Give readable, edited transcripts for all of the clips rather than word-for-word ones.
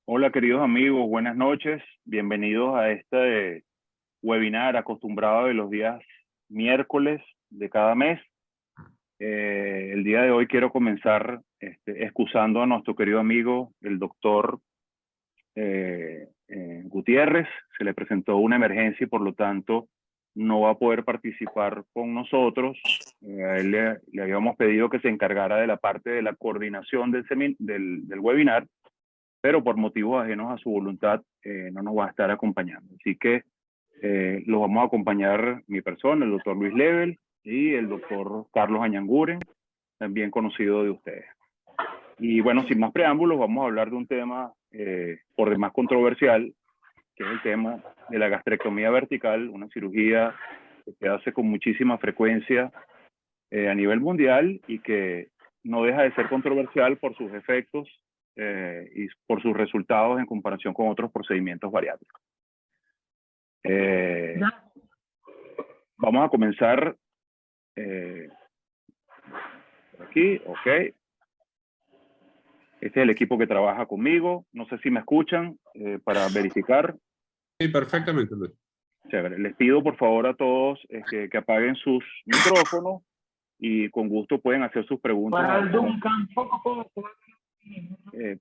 Hola queridos amigos, buenas noches. Bienvenidos a este webinar acostumbrado de los días miércoles de cada mes. El día de hoy quiero comenzar excusando a nuestro querido amigo, el doctor Gutiérrez. Se le presentó una emergencia y por lo tanto no va a poder participar con nosotros. A él le habíamos pedido que se encargara de la parte de la coordinación del webinar, pero por motivos ajenos a su voluntad no nos va a estar acompañando. Así que los vamos a acompañar mi persona, el doctor Luis Lebel y el doctor Carlos Añanguren, también conocido de ustedes. Y bueno, sin más preámbulos, vamos a hablar de un tema por demás controversial, que es el tema de la gastrectomía vertical, una cirugía que se hace con muchísima frecuencia a nivel mundial y que no deja de ser controversial por sus efectos y por sus resultados en comparación con otros procedimientos bariátricos. Vamos a comenzar aquí, ok. Este es el equipo que trabaja conmigo. No sé si me escuchan para verificar. Sí, perfectamente, Luis. Chévere. Les pido por favor a todos que apaguen sus micrófonos y con gusto pueden hacer sus preguntas.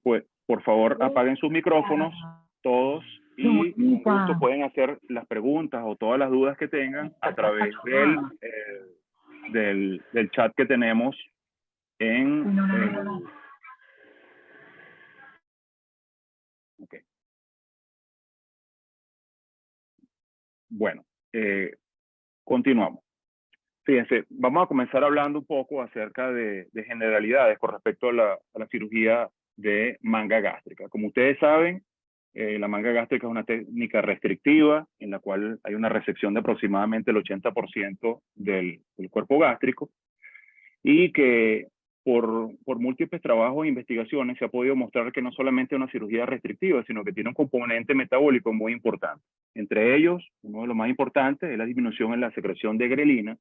Pues, por favor, apaguen sus micrófonos todos y con gusto pueden hacer las preguntas o todas las dudas que tengan a través del chat que tenemos en okay. Bueno, continuamos. Fíjense, vamos a comenzar hablando un poco acerca de generalidades con respecto a la cirugía de manga gástrica. Como ustedes saben, la manga gástrica es una técnica restrictiva en la cual hay una resección de aproximadamente el 80% del cuerpo gástrico y que por múltiples trabajos e investigaciones se ha podido mostrar que no solamente es una cirugía restrictiva, sino que tiene un componente metabólico muy importante. Entre ellos, uno de los más importantes es la disminución en la secreción de grelina,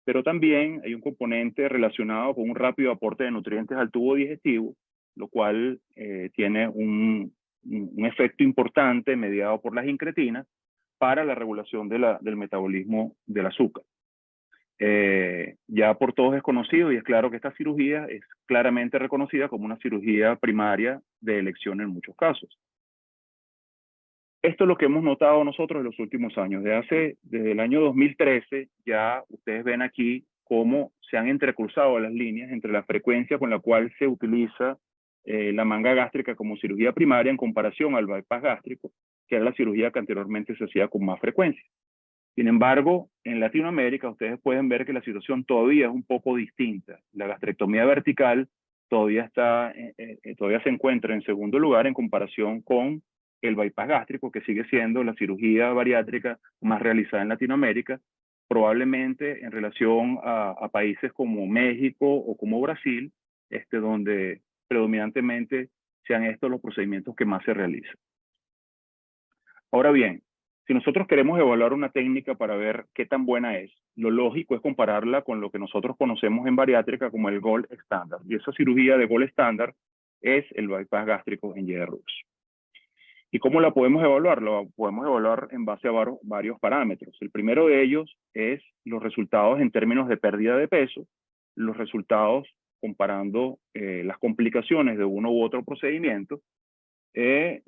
pero también hay un componente relacionado con un rápido aporte de nutrientes al tubo digestivo, lo cual tiene un efecto importante mediado por las incretinas para la regulación del metabolismo del azúcar. Ya por todos es conocido y es claro que esta cirugía es claramente reconocida como una cirugía primaria de elección en muchos casos. Esto es lo que hemos notado nosotros en los últimos años. Desde el año 2013 ya ustedes ven aquí cómo se han entrecruzado las líneas entre la frecuencia con la cual se utiliza la manga gástrica como cirugía primaria en comparación al bypass gástrico, que era la cirugía que anteriormente se hacía con más frecuencia. Sin embargo, en Latinoamérica ustedes pueden ver que la situación todavía es un poco distinta. La gastrectomía vertical todavía se encuentra en segundo lugar en comparación con el bypass gástrico, que sigue siendo la cirugía bariátrica más realizada en Latinoamérica, probablemente en relación a países como México o como Brasil, donde predominantemente sean estos los procedimientos que más se realizan. Ahora bien, si nosotros queremos evaluar una técnica para ver qué tan buena es, lo lógico es compararla con lo que nosotros conocemos en bariátrica como el gold estándar. Y esa cirugía de gold estándar es el bypass gástrico en YRUX. ¿Y cómo la podemos evaluar? Lo podemos evaluar en base a varios parámetros. El primero de ellos es los resultados en términos de pérdida de peso, los resultados comparando las complicaciones de uno u otro procedimiento,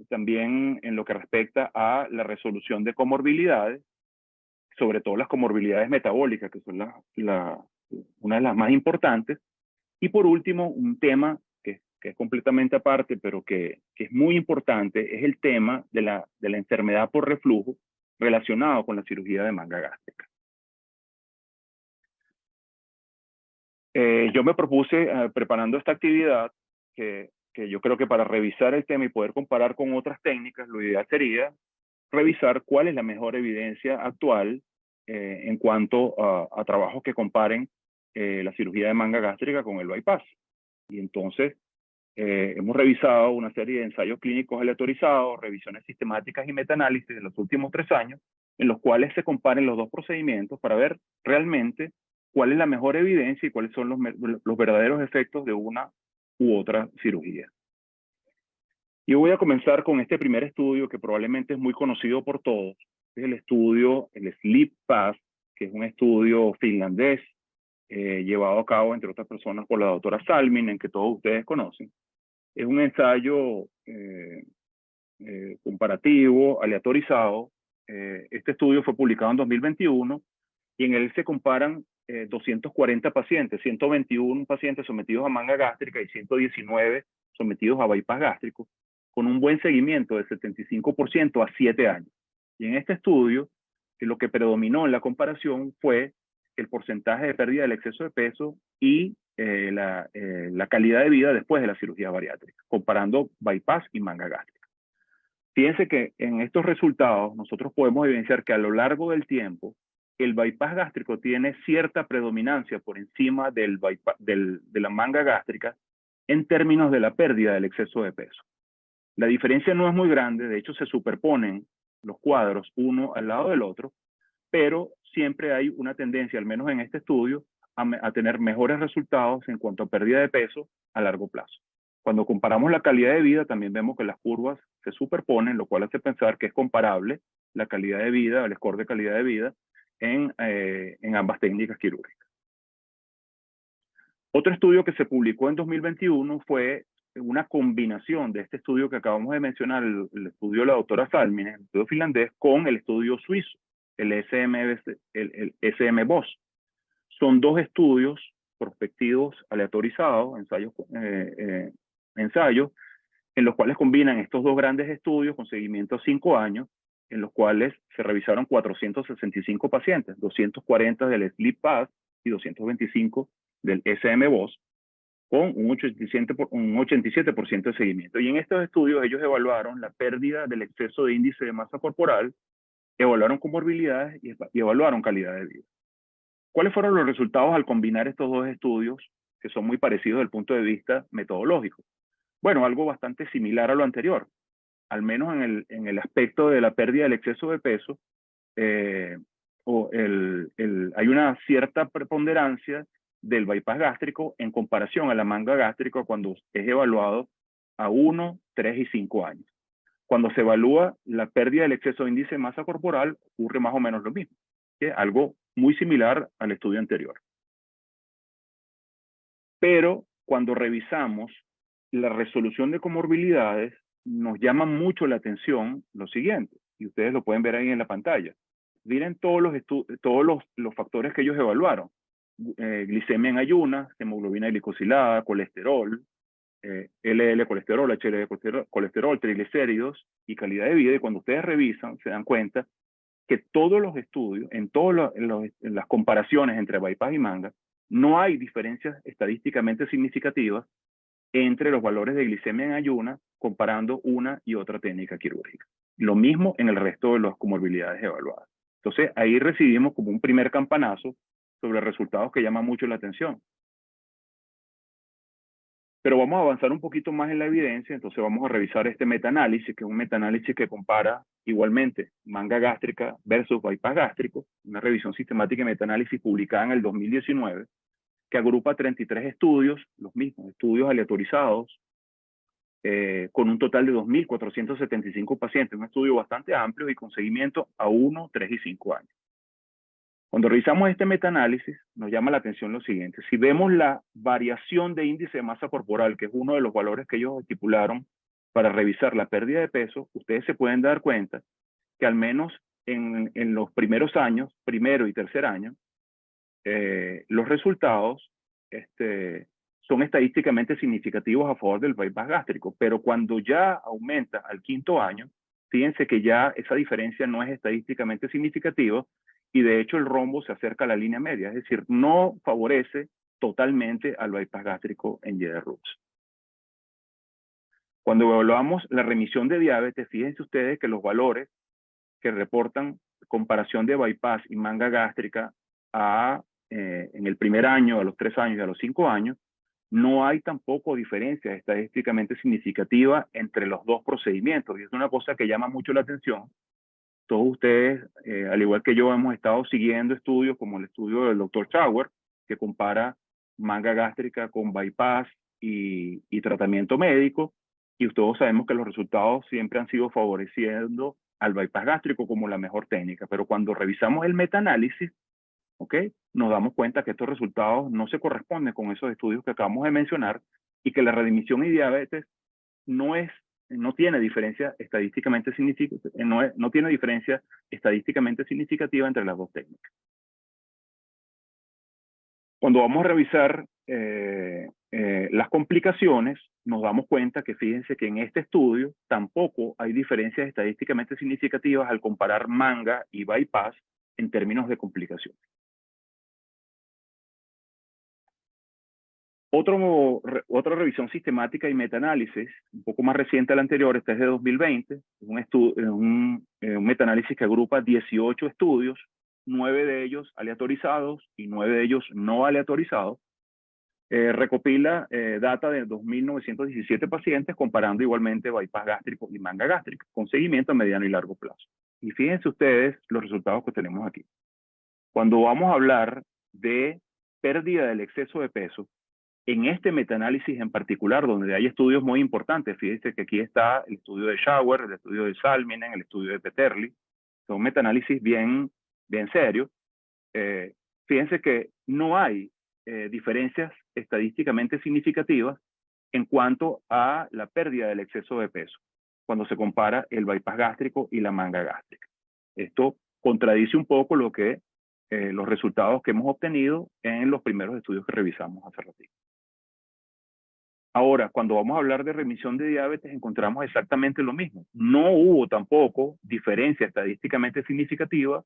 también en lo que respecta a la resolución de comorbilidades, sobre todo las comorbilidades metabólicas, que son una de las más importantes. Y por último, un tema que es completamente aparte, pero que es muy importante, es el tema de la enfermedad por reflujo relacionado con la cirugía de manga gástrica. Yo me propuse, preparando esta actividad, que yo creo que para revisar el tema y poder comparar con otras técnicas, lo ideal sería revisar cuál es la mejor evidencia actual en cuanto a trabajos que comparen la cirugía de manga gástrica con el bypass. Y entonces hemos revisado una serie de ensayos clínicos aleatorizados, revisiones sistemáticas y metaanálisis de los últimos 3 años, en los cuales se comparen los dos procedimientos para ver realmente cuál es la mejor evidencia y cuáles son los verdaderos efectos de una u otra cirugía. Yo voy a comenzar con este primer estudio que probablemente es muy conocido por todos. Es el estudio, el SLEEP-PAS, que es un estudio finlandés llevado a cabo, entre otras personas, por la doctora Salminen, que todos ustedes conocen. Es un ensayo comparativo, aleatorizado. Este estudio fue publicado en 2021 y en él se comparan 240 pacientes, 121 pacientes sometidos a manga gástrica y 119 sometidos a bypass gástrico, con un buen seguimiento del 75% a 7 años. Y en este estudio, lo que predominó en la comparación fue el porcentaje de pérdida del exceso de peso y la calidad de vida después de la cirugía bariátrica, comparando bypass y manga gástrica. Fíjense que en estos resultados nosotros podemos evidenciar que a lo largo del tiempo el bypass gástrico tiene cierta predominancia por encima de la manga gástrica en términos de la pérdida del exceso de peso. La diferencia no es muy grande, de hecho se superponen los cuadros uno al lado del otro, pero siempre hay una tendencia, al menos en este estudio, a tener mejores resultados en cuanto a pérdida de peso a largo plazo. Cuando comparamos la calidad de vida, también vemos que las curvas se superponen, lo cual hace pensar que es comparable la calidad de vida, el score de calidad de vida, en ambas técnicas quirúrgicas. Otro estudio que se publicó en 2021 fue una combinación de este estudio que acabamos de mencionar, el estudio de la doctora Salminen, el estudio finlandés, con el estudio suizo, el SM-BOS. Son dos estudios prospectivos aleatorizados, ensayos, en los cuales combinan estos dos grandes estudios con seguimiento a 5 años, en los cuales se revisaron 465 pacientes, 240 del SLEEP-PAS y 225 del SM-BOS, con un 87% de seguimiento. Y en estos estudios ellos evaluaron la pérdida del exceso de índice de masa corporal, evaluaron comorbilidades y evaluaron calidad de vida. ¿Cuáles fueron los resultados al combinar estos dos estudios, que son muy parecidos desde el punto de vista metodológico? Bueno, algo bastante similar a lo anterior, al menos en el aspecto de la pérdida del exceso de peso, hay una cierta preponderancia del bypass gástrico en comparación a la manga gástrica cuando es evaluado a 1, 3 y 5 años. Cuando se evalúa la pérdida del exceso de índice de masa corporal, ocurre más o menos lo mismo, ¿sí? Algo muy similar al estudio anterior. Pero cuando revisamos la resolución de comorbilidades, nos llama mucho la atención lo siguiente, y ustedes lo pueden ver ahí en la pantalla. Miren todos los factores que ellos evaluaron. Glicemia en ayunas, hemoglobina glicosilada, colesterol, LL colesterol, HDL colesterol, triglicéridos y calidad de vida. Y cuando ustedes revisan, se dan cuenta que todos los estudios, en las comparaciones entre bypass y manga, no hay diferencias estadísticamente significativas entre los valores de glicemia en ayunas comparando una y otra técnica quirúrgica. Lo mismo en el resto de las comorbilidades evaluadas. Entonces, ahí recibimos como un primer campanazo sobre resultados que llaman mucho la atención. Pero vamos a avanzar un poquito más en la evidencia, entonces vamos a revisar este metaanálisis, que es un metaanálisis que compara igualmente manga gástrica versus bypass gástrico, una revisión sistemática de metaanálisis publicada en el 2019, que agrupa 33 estudios, los mismos estudios aleatorizados, con un total de 2.475 pacientes, un estudio bastante amplio y con seguimiento a 1, 3 y 5 años. Cuando revisamos este metaanálisis, nos llama la atención lo siguiente. Si vemos la variación de índice de masa corporal, que es uno de los valores que ellos estipularon para revisar la pérdida de peso, ustedes se pueden dar cuenta que al menos en los primeros años, primero y tercer año, los resultados son estadísticamente significativos a favor del bypass gástrico, pero cuando ya aumenta al 5º año, fíjense que ya esa diferencia no es estadísticamente significativa y de hecho el rombo se acerca a la línea media, es decir, no favorece totalmente al bypass gástrico en YDRUTS. Cuando evaluamos la remisión de diabetes, fíjense ustedes que los valores que reportan comparación de bypass y manga gástrica en el primer año, a los 3 años y a los 5 años, no hay tampoco diferencia estadísticamente significativa entre los dos procedimientos. Y es una cosa que llama mucho la atención. Todos ustedes, al igual que yo, hemos estado siguiendo estudios como el estudio del Dr. Schauer, que compara manga gástrica con bypass y tratamiento médico. y todos sabemos que los resultados siempre han sido favoreciendo al bypass gástrico como la mejor técnica, pero cuando revisamos el metaanálisis, ¿ok? Nos damos cuenta que estos resultados no se corresponden con esos estudios que acabamos de mencionar y que la readmisión y diabetes no tiene diferencia estadísticamente significativa, no tiene diferencia estadísticamente significativa entre las dos técnicas. Cuando vamos a revisar las complicaciones, nos damos cuenta que fíjense que en este estudio tampoco hay diferencias estadísticamente significativas al comparar manga y bypass en términos de complicaciones. Otra revisión sistemática y metaanálisis, un poco más reciente a la anterior, esta es de 2020, un metaanálisis que agrupa 18 estudios, 9 de ellos aleatorizados y 9 de ellos no aleatorizados. Recopila data de 2.917 pacientes comparando igualmente bypass gástrico y manga gástrica, con seguimiento a mediano y largo plazo. Y fíjense ustedes los resultados que tenemos aquí. Cuando vamos a hablar de pérdida del exceso de peso, en este metaanálisis en particular, donde hay estudios muy importantes, fíjense que aquí está el estudio de Schauer, el estudio de Salminen, el estudio de Peterli, son metaanálisis bien serios. Fíjense que no hay diferencias estadísticamente significativas en cuanto a la pérdida del exceso de peso cuando se compara el bypass gástrico y la manga gástrica. Esto contradice un poco los resultados que hemos obtenido en los primeros estudios que revisamos hace ratito. Ahora, cuando vamos a hablar de remisión de diabetes, encontramos exactamente lo mismo. No hubo tampoco diferencia estadísticamente significativa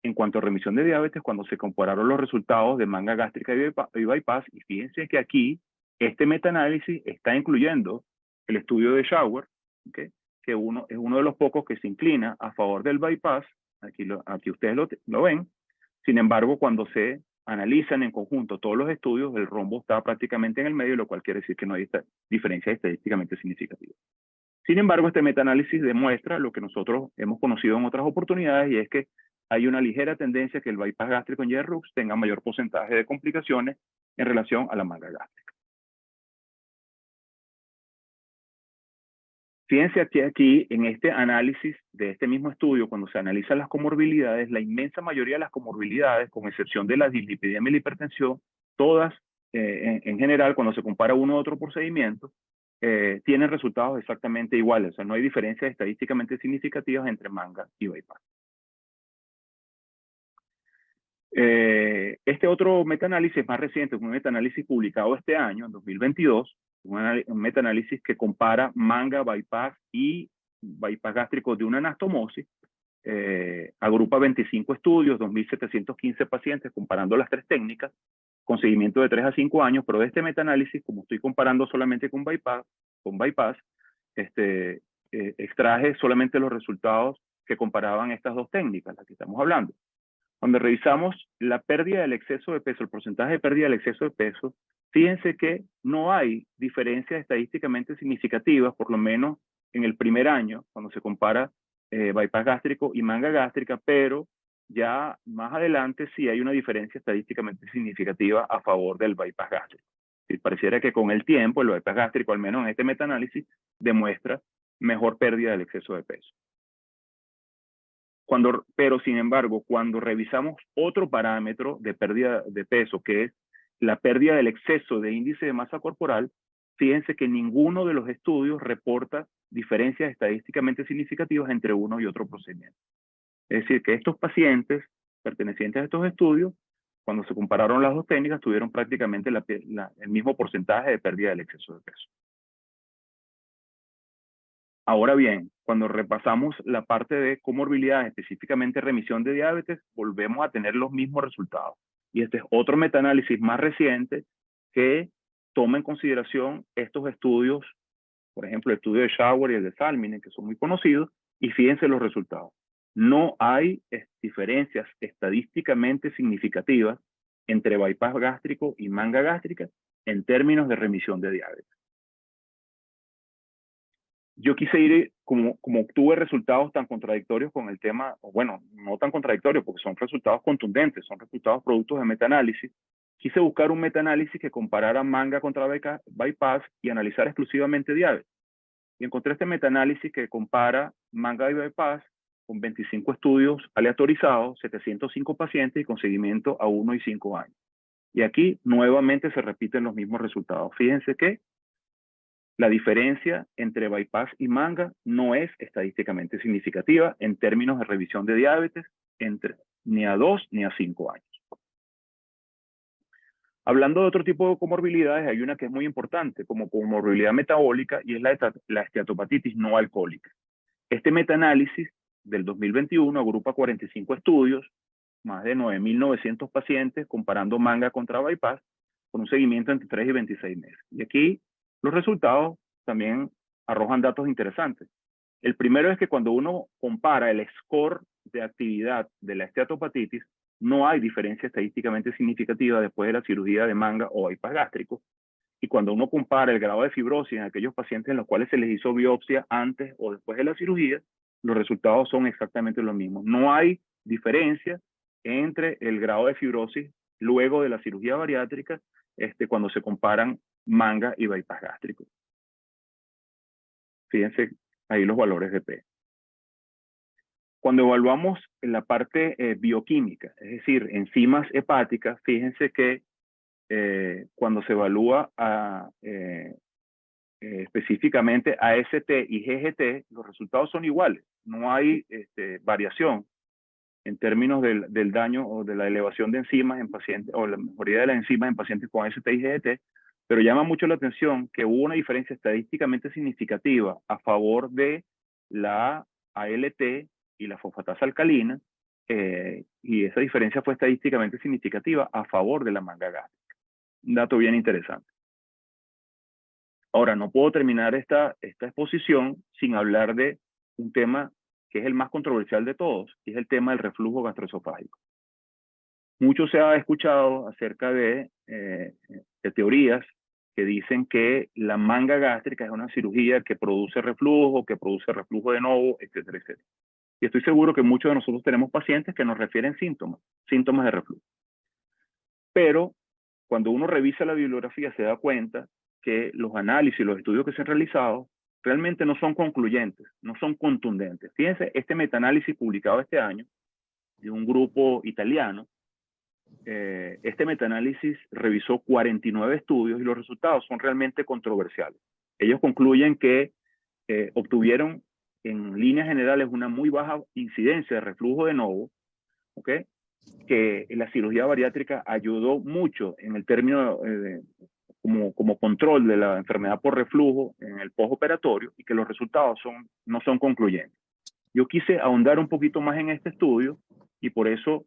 en cuanto a remisión de diabetes cuando se compararon los resultados de manga gástrica y bypass. Y fíjense que aquí este metaanálisis está incluyendo el estudio de Schauer, ¿okay? Que es uno de los pocos que se inclina a favor del bypass. Aquí ustedes lo ven. Sin embargo, cuando se analizan en conjunto todos los estudios, el rombo está prácticamente en el medio, lo cual quiere decir que no hay diferencia estadísticamente significativa. Sin embargo, este metaanálisis demuestra lo que nosotros hemos conocido en otras oportunidades, y es que hay una ligera tendencia que el bypass gástrico en JRUX tenga mayor porcentaje de complicaciones en relación a la manga gástrica. Fíjense aquí en este análisis de este mismo estudio, cuando se analizan las comorbilidades, la inmensa mayoría de las comorbilidades, con excepción de la dislipidemia y la hipertensión, todas en general, cuando se compara uno a otro procedimiento, tienen resultados exactamente iguales. O sea, no hay diferencias estadísticamente significativas entre manga y bypass. Este otro metaanálisis más reciente, un metaanálisis publicado este año, en 2022, un metaanálisis que compara manga, bypass y bypass gástrico de una anastomosis, agrupa 25 estudios, 2.715 pacientes, comparando las tres técnicas, con seguimiento de 3 a 5 años, pero de este metaanálisis, como estoy comparando solamente con bypass, extraje solamente los resultados que comparaban estas dos técnicas, las que estamos hablando. Cuando revisamos la pérdida del exceso de peso, el porcentaje de pérdida del exceso de peso, fíjense que no hay diferencias estadísticamente significativas, por lo menos en el primer año, cuando se compara bypass gástrico y manga gástrica, pero ya más adelante sí hay una diferencia estadísticamente significativa a favor del bypass gástrico. Y pareciera que con el tiempo el bypass gástrico, al menos en este metaanálisis, demuestra mejor pérdida del exceso de peso. Pero sin embargo, cuando revisamos otro parámetro de pérdida de peso, que es la pérdida del exceso de índice de masa corporal, fíjense que ninguno de los estudios reporta diferencias estadísticamente significativas entre uno y otro procedimiento. Es decir, que estos pacientes pertenecientes a estos estudios, cuando se compararon las dos técnicas, tuvieron prácticamente el mismo porcentaje de pérdida del exceso de peso. Ahora bien, cuando repasamos la parte de comorbilidades, específicamente remisión de diabetes, volvemos a tener los mismos resultados. Y este es otro metaanálisis más reciente que toma en consideración estos estudios, por ejemplo, el estudio de Schauer y el de Salminen, que son muy conocidos, y fíjense los resultados. No hay diferencias estadísticamente significativas entre bypass gástrico y manga gástrica en términos de remisión de diabetes. Yo quise ir, como obtuve resultados tan contradictorios con el tema, o bueno, no tan contradictorios porque son resultados contundentes, son resultados productos de metaanálisis, quise buscar un metaanálisis que comparara manga contra bypass y analizar exclusivamente diabetes. Y encontré este metaanálisis que compara manga y bypass con 25 estudios aleatorizados, 705 pacientes y con seguimiento a 1 y 5 años. Y aquí nuevamente se repiten los mismos resultados. Fíjense que la diferencia entre bypass y manga no es estadísticamente significativa en términos de revisión de diabetes ni a 2 ni a 5 años. Hablando de otro tipo de comorbilidades, hay una que es muy importante como comorbilidad metabólica y es la esteatopatitis no alcohólica. Este metaanálisis del 2021 agrupa 45 estudios, más de 9.900 pacientes, comparando manga contra bypass, con un seguimiento entre 3 y 26 meses. Y aquí los resultados también arrojan datos interesantes. El primero es que cuando uno compara el score de actividad de la esteatopatitis, no hay diferencia estadísticamente significativa después de la cirugía de manga o bypass gástrico. Y cuando uno compara el grado de fibrosis en aquellos pacientes en los cuales se les hizo biopsia antes o después de la cirugía, los resultados son exactamente los mismos. No hay diferencia entre el grado de fibrosis luego de la cirugía bariátrica cuando se comparan manga y bypass gástrico. Fíjense ahí los valores de P. Cuando evaluamos en la parte bioquímica, es decir, enzimas hepáticas, fíjense que cuando se evalúa específicamente AST y GGT, los resultados son iguales. No hay variación en términos del daño o de la elevación de enzimas en pacientes, o la mejoría de las enzimas en pacientes con AST y GGT, pero llama mucho la atención que hubo una diferencia estadísticamente significativa a favor de la ALT y la fosfatasa alcalina, y esa diferencia fue estadísticamente significativa a favor de la manga gástrica. Un dato bien interesante. Ahora, no puedo terminar esta exposición sin hablar de un tema que es el más controversial de todos, y es el tema del reflujo gastroesofágico. Mucho se ha escuchado acerca de teorías que dicen que la manga gástrica es una cirugía que produce reflujo de nuevo, etcétera, etcétera. Y estoy seguro que muchos de nosotros tenemos pacientes que nos refieren síntomas de reflujo. Pero cuando uno revisa la bibliografía se da cuenta que los análisis, los estudios que se han realizado realmente no son concluyentes, no son contundentes. Fíjense, este metaanálisis publicado este año de un grupo italiano, este metaanálisis revisó 49 estudios y los resultados son realmente controversiales. Ellos concluyen que obtuvieron en líneas generales una muy baja incidencia de reflujo de nuevo, ¿ok? Que la cirugía bariátrica ayudó mucho en el término como control de la enfermedad por reflujo en el postoperatorio y que los resultados no son concluyentes. Yo quise ahondar un poquito más en este estudio y por eso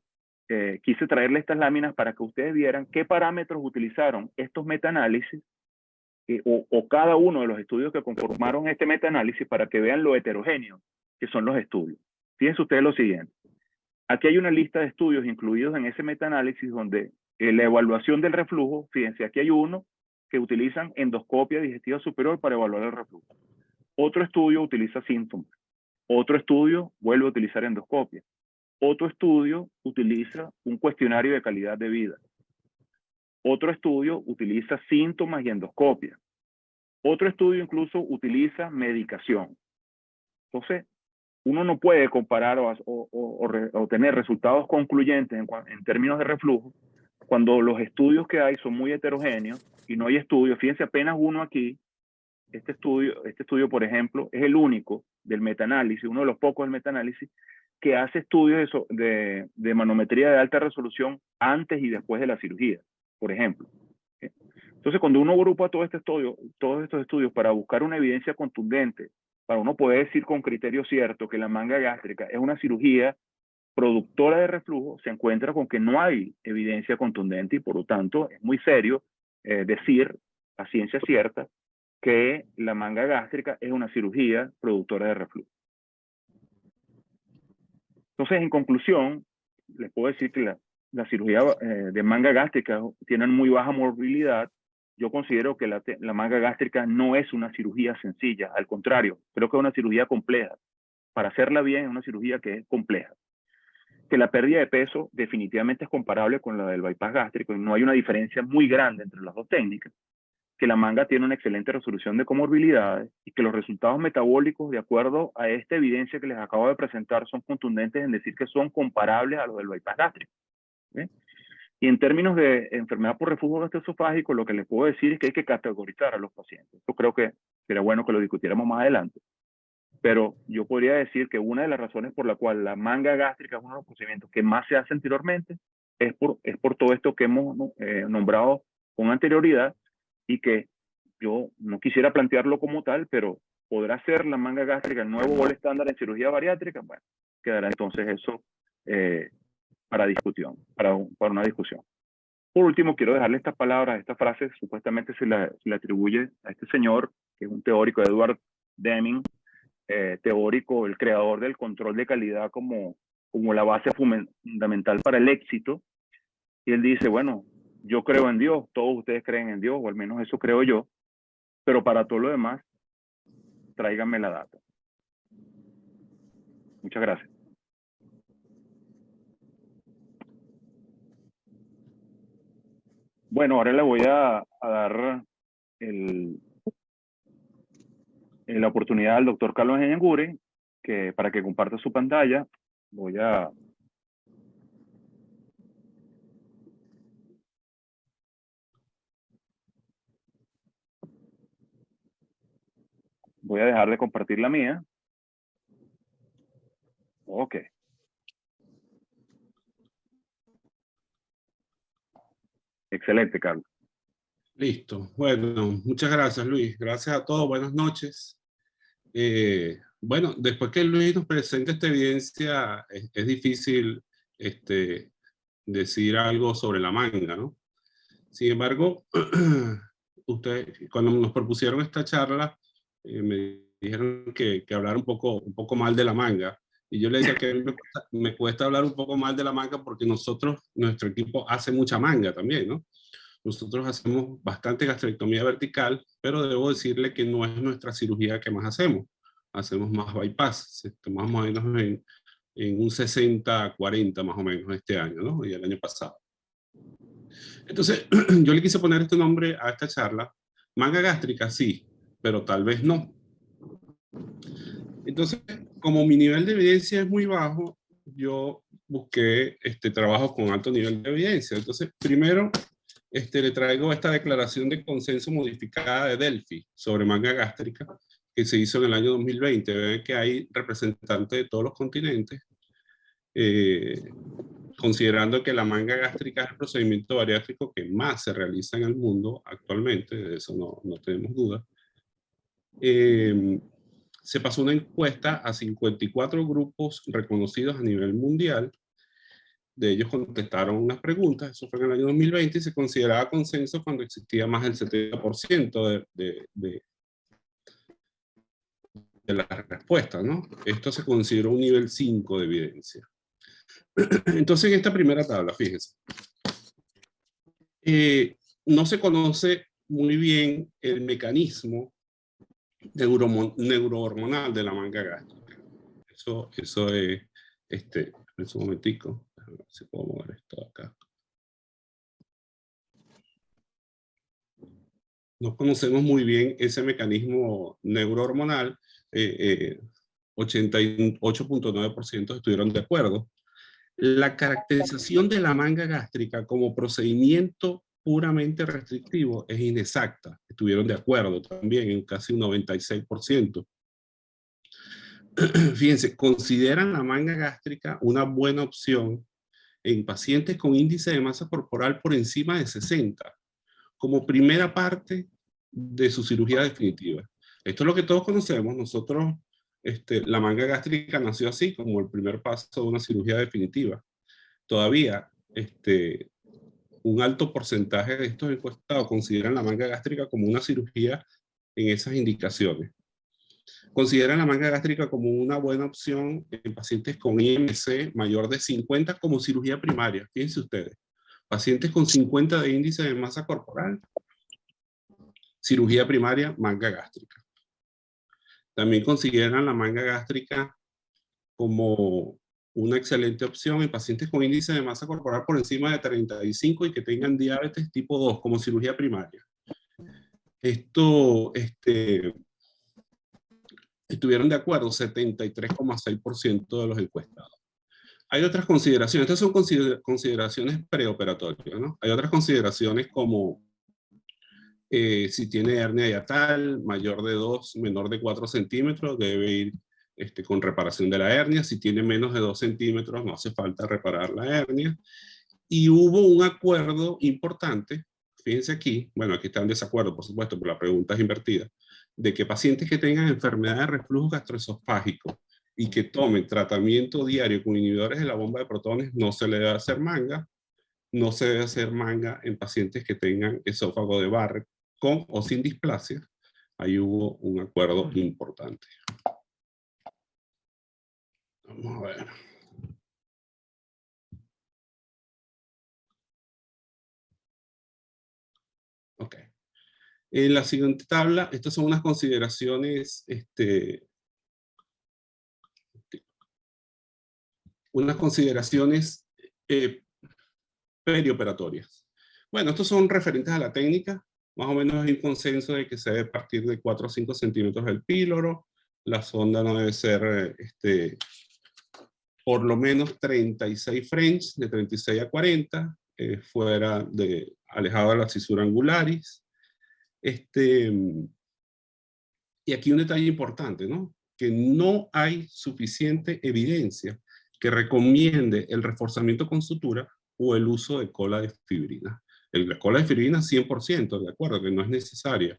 quise traerle estas láminas para que ustedes vieran qué parámetros utilizaron estos metaanálisis o cada uno de los estudios que conformaron este metaanálisis para que vean lo heterogéneo que son los estudios. Fíjense ustedes lo siguiente. Aquí hay una lista de estudios incluidos en ese metaanálisis donde la evaluación del reflujo, fíjense, aquí hay uno que utilizan endoscopia digestiva superior para evaluar el reflujo. Otro estudio utiliza síntomas. Otro estudio vuelve a utilizar endoscopia. Otro estudio utiliza un cuestionario de calidad de vida. Otro estudio utiliza síntomas y endoscopia. Otro estudio incluso utiliza medicación. Entonces, uno no puede comparar o tener resultados concluyentes en términos de reflujo cuando los estudios que hay son muy heterogéneos y no hay estudios. Fíjense, apenas uno aquí. Este estudio, por ejemplo, es el único del metaanálisis, uno de los pocos del metaanálisis, que hace estudios de manometría de alta resolución antes y después de la cirugía, por ejemplo. Entonces, cuando uno agrupa todos estos estudios para buscar una evidencia contundente, para uno poder decir con criterio cierto que la manga gástrica es una cirugía productora de reflujo, se encuentra con que no hay evidencia contundente y por lo tanto es muy serio decir a ciencia cierta que la manga gástrica es una cirugía productora de reflujo. Entonces, en conclusión, les puedo decir que la cirugía de manga gástrica tiene muy baja morbilidad. Yo considero que la manga gástrica no es una cirugía sencilla, al contrario, creo que es una cirugía compleja. Para hacerla bien, es una cirugía que es compleja. Que la pérdida de peso definitivamente es comparable con la del bypass gástrico y no hay una diferencia muy grande entre las dos técnicas. que la manga tiene una excelente resolución de comorbilidades y que los resultados metabólicos, de acuerdo a esta evidencia que les acabo de presentar, son contundentes en decir que son comparables a los del bypass gástrico. ¿Sí? Y en términos de enfermedad por reflujo gastroesofágico, lo que les puedo decir es que hay que categorizar a los pacientes. Yo creo que sería bueno que lo discutiéramos más adelante. Pero yo podría decir que una de las razones por la cual la manga gástrica es uno de los procedimientos que más se hace anteriormente es por todo esto que hemos nombrado con anterioridad, y que yo no quisiera plantearlo como tal, pero ¿podrá ser la manga gástrica el nuevo gol estándar en cirugía bariátrica? Bueno, quedará entonces eso para discusión, para una discusión. Por último, quiero dejarle estas palabras, esta frase supuestamente se le atribuye a este señor, que es un teórico, Edward Deming, teórico, el creador del control de calidad como la base fundamental para el éxito. Y él dice, bueno, yo creo en Dios, todos ustedes creen en Dios, o al menos eso creo yo, pero para todo lo demás, tráiganme la data. Muchas gracias. Bueno, ahora le voy a dar la oportunidad al doctor Carlos Eñangure, que para que comparta su pantalla, voy a dejar de compartir la mía. Ok. Excelente, Carlos. Listo. Bueno, muchas gracias, Luis. Gracias a todos. Buenas noches. Bueno, después que Luis nos presente esta evidencia, es difícil decir algo sobre la manga, ¿no? Sin embargo, cuando nos propusieron esta charla, me dijeron que hablara un poco mal de la manga. Y yo le decía que a mí me cuesta hablar un poco mal de la manga porque nuestro equipo hace mucha manga también, ¿no? Nosotros hacemos bastante gastrectomía vertical, pero debo decirle que no es nuestra cirugía que más hacemos. Hacemos más bypass, más o menos en un 60-40 más o menos este año, ¿no? Y el año pasado. Entonces, yo le quise poner este nombre a esta charla. Manga gástrica, sí, pero tal vez no. Entonces, como mi nivel de evidencia es muy bajo, yo busqué trabajo con alto nivel de evidencia. Entonces, primero, le traigo esta declaración de consenso modificada de Delphi sobre manga gástrica, que se hizo en el año 2020. Ven que hay representantes de todos los continentes, considerando que la manga gástrica es el procedimiento bariátrico que más se realiza en el mundo actualmente, de eso no tenemos duda. Se pasó una encuesta a 54 grupos reconocidos a nivel mundial. De ellos contestaron unas preguntas, eso fue en el año 2020, y se consideraba consenso cuando existía más del 70% de las respuestas, ¿no? Esto se consideró un nivel 5 de evidencia. Entonces, en esta primera tabla, fíjense, no se conoce muy bien el mecanismo neurohormonal de la manga gástrica. Eso es, en su momentico, a ver si puedo mover esto acá. No conocemos muy bien ese mecanismo neurohormonal. 88.9% estuvieron de acuerdo. La caracterización de la manga gástrica como procedimiento puramente restrictivo es inexacta. Estuvieron de acuerdo también en casi un 96%. Fíjense, consideran la manga gástrica una buena opción en pacientes con índice de masa corporal por encima de 60, como primera parte de su cirugía definitiva. Esto es lo que todos conocemos. Nosotros, la manga gástrica nació así, como el primer paso de una cirugía definitiva. Todavía, un alto porcentaje de estos encuestados consideran la manga gástrica como una cirugía en esas indicaciones. Consideran la manga gástrica como una buena opción en pacientes con IMC mayor de 50 como cirugía primaria. Fíjense ustedes, pacientes con 50 de índice de masa corporal, cirugía primaria, manga gástrica. También consideran la manga gástrica como una excelente opción en pacientes con índice de masa corporal por encima de 35 y que tengan diabetes tipo 2 como cirugía primaria. Esto, estuvieron de acuerdo 73,6% de los encuestados. Hay otras consideraciones, estas son consideraciones preoperatorias, ¿no? Hay otras consideraciones como si tiene hernia hiatal mayor de 2, menor de 4 centímetros, debe ir con reparación de la hernia. Si tiene menos de 2 centímetros, no hace falta reparar la hernia. Y hubo un acuerdo importante, fíjense aquí, bueno, aquí está en desacuerdo, por supuesto, pero la pregunta es invertida, de que pacientes que tengan enfermedad de reflujo gastroesofágico y que tomen tratamiento diario con inhibidores de la bomba de protones, no se le debe hacer manga. No se debe hacer manga en pacientes que tengan esófago de Barrett con o sin displasia. Ahí hubo un acuerdo importante. Vamos a ver. Ok. En la siguiente tabla, estas son unas consideraciones, perioperatorias. Bueno, estos son referentes a la técnica. Más o menos hay un consenso de que se debe partir de 4 o 5 centímetros del píloro. La sonda no debe ser por lo menos 36 French, de 36 a 40, alejado de la cisura angularis. Y aquí un detalle importante, ¿no? Que no hay suficiente evidencia que recomiende el reforzamiento con sutura o el uso de cola de fibrina. La cola de fibrina 100%, de acuerdo, que no es necesaria.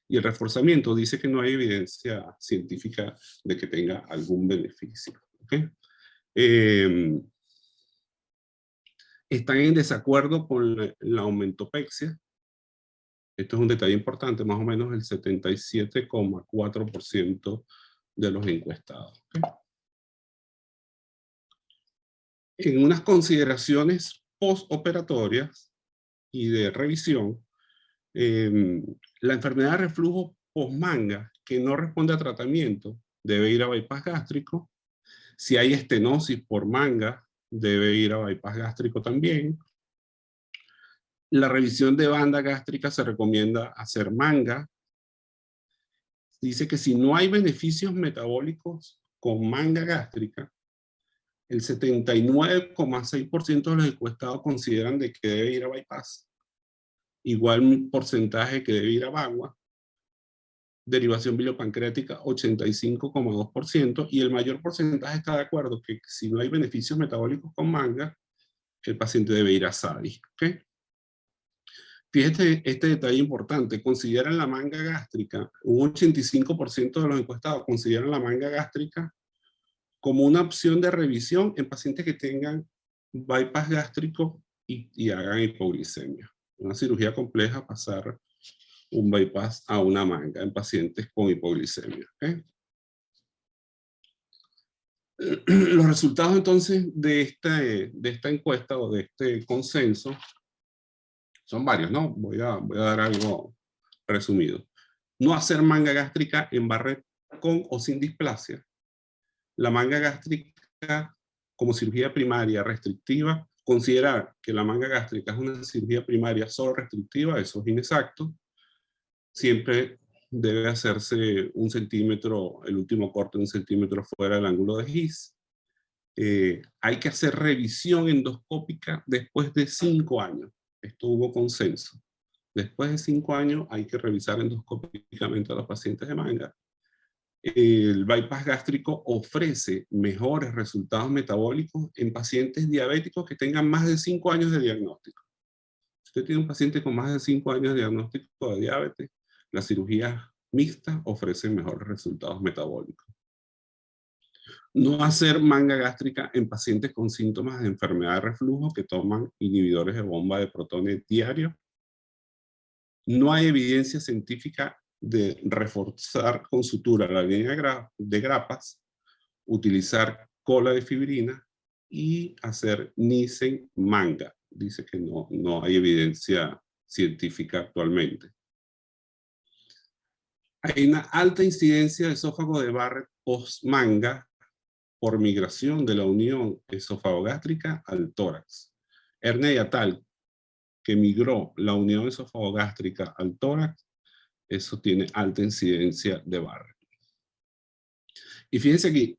Y el reforzamiento dice que no hay evidencia científica de que tenga algún beneficio. ¿Okay? Están en desacuerdo con la aumentopexia. Esto es un detalle importante, más o menos el 77,4% de los encuestados. ¿Okay? En unas consideraciones postoperatorias y de revisión, la enfermedad de reflujo postmanga que no responde a tratamiento debe ir a bypass gástrico. Si hay estenosis por manga, debe ir a bypass gástrico también. La revisión de banda gástrica se recomienda hacer manga. Dice que si no hay beneficios metabólicos con manga gástrica, el 79,6% de los encuestados consideran de que debe ir a bypass. Igual porcentaje que debe ir a bagua. Derivación biliopancreática 85,2%, y el mayor porcentaje está de acuerdo que si no hay beneficios metabólicos con manga, el paciente debe ir a SADI. ¿Okay? Fíjate este detalle importante, consideran la manga gástrica, un 85% de los encuestados consideran la manga gástrica como una opción de revisión en pacientes que tengan bypass gástrico y hagan hipoglicemia. Una cirugía compleja, pasar un bypass a una manga en pacientes con hipoglicemia. ¿Okay? Los resultados entonces de esta encuesta o de este consenso son varios, ¿no? Voy a dar algo resumido. No hacer manga gástrica en Barrett con o sin displasia. La manga gástrica como cirugía primaria restrictiva. Considerar que la manga gástrica es una cirugía primaria solo restrictiva, eso es inexacto. Siempre debe hacerse 1 centímetro, el último corte 1 centímetro fuera del ángulo de His. Hay que hacer revisión endoscópica después de 5 años. Esto hubo consenso. Después de 5 años hay que revisar endoscópicamente a los pacientes de manga. El bypass gástrico ofrece mejores resultados metabólicos en pacientes diabéticos que tengan más de 5 años de diagnóstico. Si usted tiene un paciente con más de 5 años de diagnóstico de diabetes, la cirugía mixta ofrece mejores resultados metabólicos. No hacer manga gástrica en pacientes con síntomas de enfermedad de reflujo que toman inhibidores de bomba de protones diario. No hay evidencia científica de reforzar con sutura la línea de grapas, utilizar cola de fibrina y hacer Nissen manga. Dice que no hay evidencia científica actualmente. Hay una alta incidencia de esófago de Barrett post-manga por migración de la unión esofagogástrica al tórax. Hernia hiatal que migró la unión esofagogástrica al tórax eso tiene alta incidencia de Barrett. Y fíjense aquí,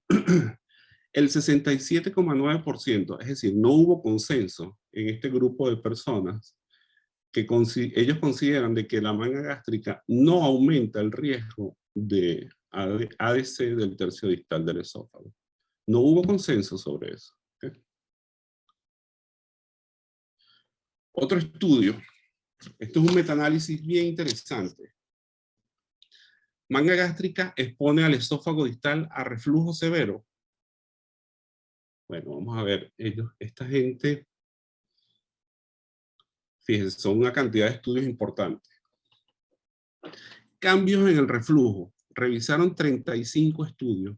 el 67,9%, es decir, no hubo consenso en este grupo de personas que ellos consideran de que la manga gástrica no aumenta el riesgo de ADC del tercio distal del esófago. No hubo consenso sobre eso. ¿Okay? Otro estudio. Esto es un metaanálisis bien interesante. Manga gástrica expone al esófago distal a reflujo severo. Bueno, vamos a ver. Esta gente, fíjense, son una cantidad de estudios importantes. Cambios en el reflujo. Revisaron 35 estudios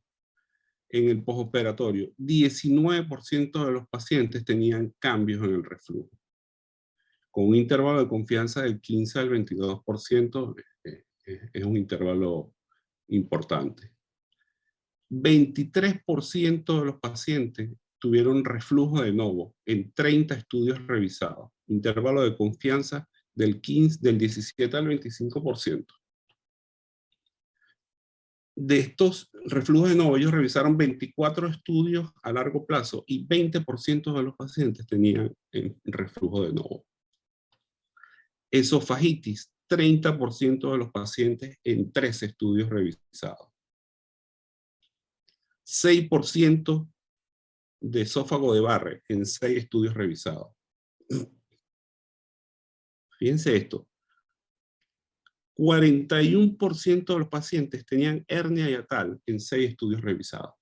en el postoperatorio. 19% de los pacientes tenían cambios en el reflujo. Con un intervalo de confianza del 15 al 22%, es un intervalo importante. 23% de los pacientes tuvieron reflujo de novo en 30 estudios revisados. Intervalo de confianza del 17 al 25%. De estos reflujos de novo, ellos revisaron 24 estudios a largo plazo y 20% de los pacientes tenían reflujo de novo. Esofagitis, 30% de los pacientes en 3 estudios revisados. 6% de esófago de Barrett en 6 estudios revisados. Fíjense esto. 41% de los pacientes tenían hernia hiatal en 6 estudios revisados.